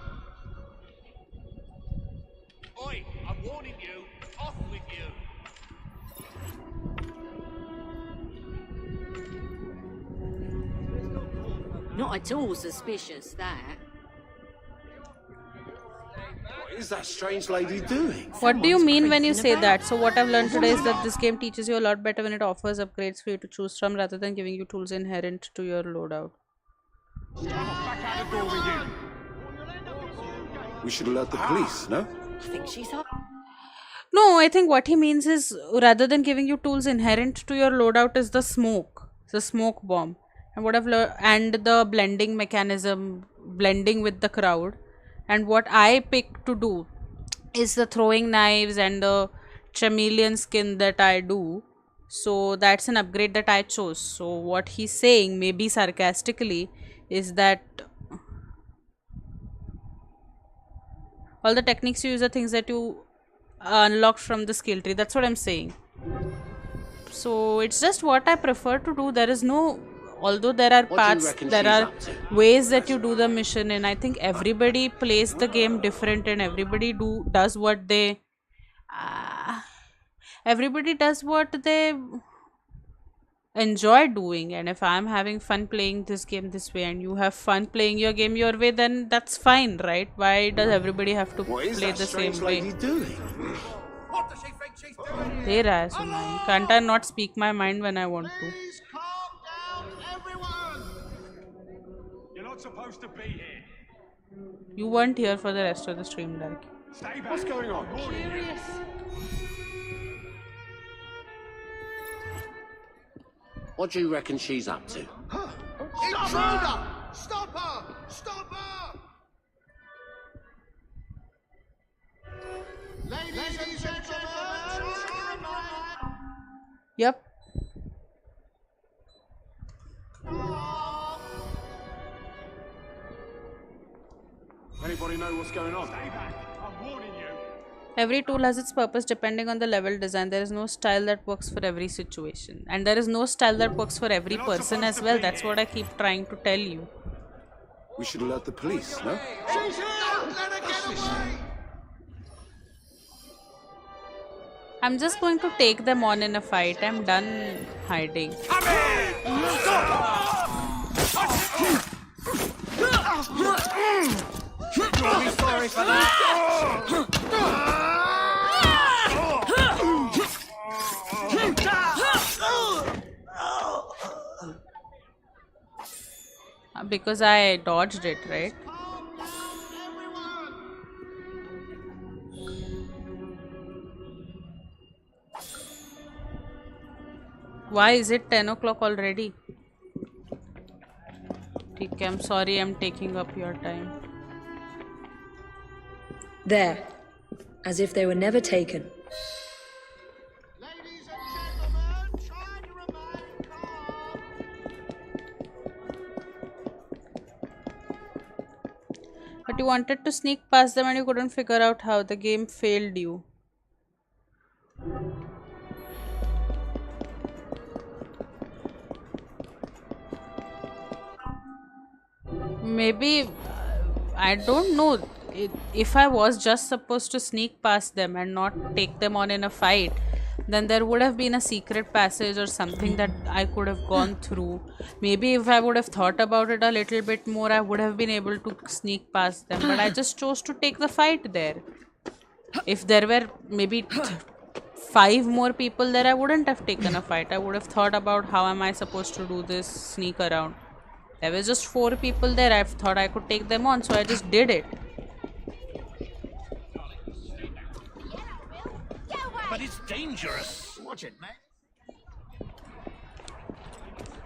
Oi, I'm warning you. Off with you. Not at all suspicious, that. What is that strange lady doing? What do you mean when you say that? So what I've learned today is that this game teaches you a lot better when it offers upgrades for you to choose from rather than giving you tools inherent to your loadout. Back out the door with you. We should alert the police, no? I think she's up. No, I think what he means is rather than giving you tools inherent to your loadout is the smoke bomb. And what I've learned, and the blending mechanism, blending with the crowd. And what I pick to do is the throwing knives and the chameleon skin that I do. So that's an upgrade that I chose. So what he's saying, maybe sarcastically, is that all the techniques you use are things that you unlocked from the skill tree. That's what I'm saying. So it's just what I prefer to do. There is no, although there are What do you paths, reckon there she's are up to? ways that you do the mission, and I think everybody plays the game different, and everybody does what they everybody does what they enjoy doing. And if I'm having fun playing this game this way and you have fun playing your game your way, then that's fine, right? Why does everybody have to What is play that the strange same way? lady doing? What does she think she's doing? Hey Raz, man. Can't I not speak my mind when I want to? You're not supposed to be here. You weren't here for the rest of the stream, like. Stay back. What's going on? Curious. What do you reckon she's up to? Intruder! Stop her! Stop her! Ladies and gentlemen, Yep. Anybody know what's going on? Stay back. I'm warning you. Every tool has its purpose depending on the level design. There is no style that works for every situation. And there is no style that works for every person as well. That's what I keep trying to tell you. We should alert the police, no? she's here! Let her get away! I'm just going to take them on in a fight. I'm done hiding. You'll be sorry for Because I dodged it, right? Why is it 10 o'clock already? Okay, I'm sorry I'm taking up your time. There. As if they were never taken. But you wanted to sneak past them and you couldn't figure out how. The game failed you. Maybe, I don't know. If I was just supposed to sneak past them and not take them on in a fight, then there would have been a secret passage or something that I could have gone through. Maybe if I would have thought about it a little bit more, I would have been able to sneak past them. But I just chose to take the fight there. If there were maybe 5 more people there, I wouldn't have taken a fight. I would have thought about how am I supposed to do this sneak around. There was just 4 people there. I thought I could take them on, so I just did it. But it's dangerous. Watch it, mate.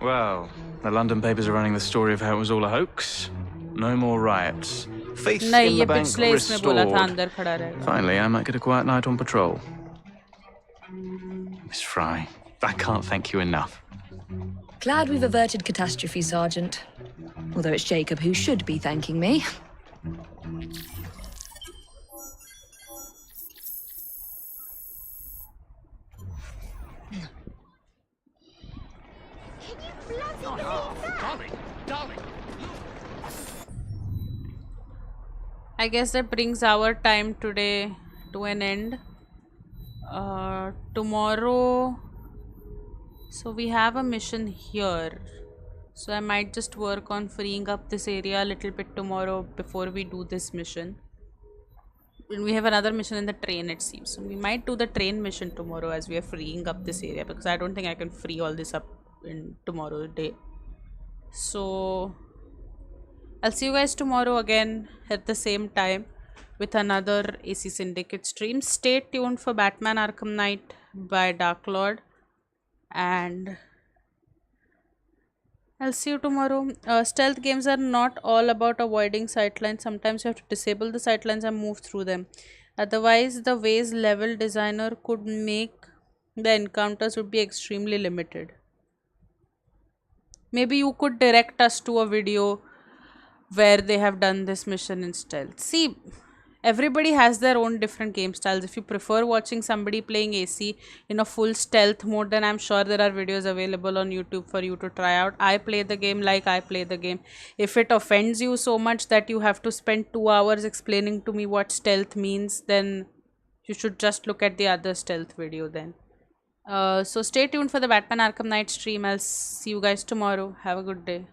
Well, the London papers are running the story of how it was all a hoax. No more riots. Faith in the bank restored. Finally, I might get a quiet night on patrol. Miss Fry, I can't thank you enough. Glad we've averted catastrophe, Sergeant. Although it's Jacob who should be thanking me. I guess that brings our time today to an end. Tomorrow, so we have a mission here. So I might just work on freeing up this area a little bit tomorrow before we do this mission. And we have another mission in the train, it seems. So we might do the train mission tomorrow as we are freeing up this area, because I don't think I can free all this up in tomorrow's day. So I'll see you guys tomorrow again at the same time with another AC Syndicate stream. Stay tuned for Batman Arkham Knight by Dark Lord, and I'll see you tomorrow. Stealth games are not all about avoiding sightlines. Sometimes you have to disable the sightlines and move through them. Otherwise, the ways level designer could make the encounters would be extremely limited. Maybe you could direct us to a video where they have done this mission in stealth. See, everybody has their own different game styles. If you prefer watching somebody playing AC in a full stealth mode, then I'm sure there are videos available on YouTube for you to try out. I play the game like I play the game. If it offends you so much that you have to spend 2 hours explaining to me what stealth means, then you should just look at the other stealth video then. So stay tuned for the Batman Arkham Knight stream. I'll see you guys tomorrow. Have a good day.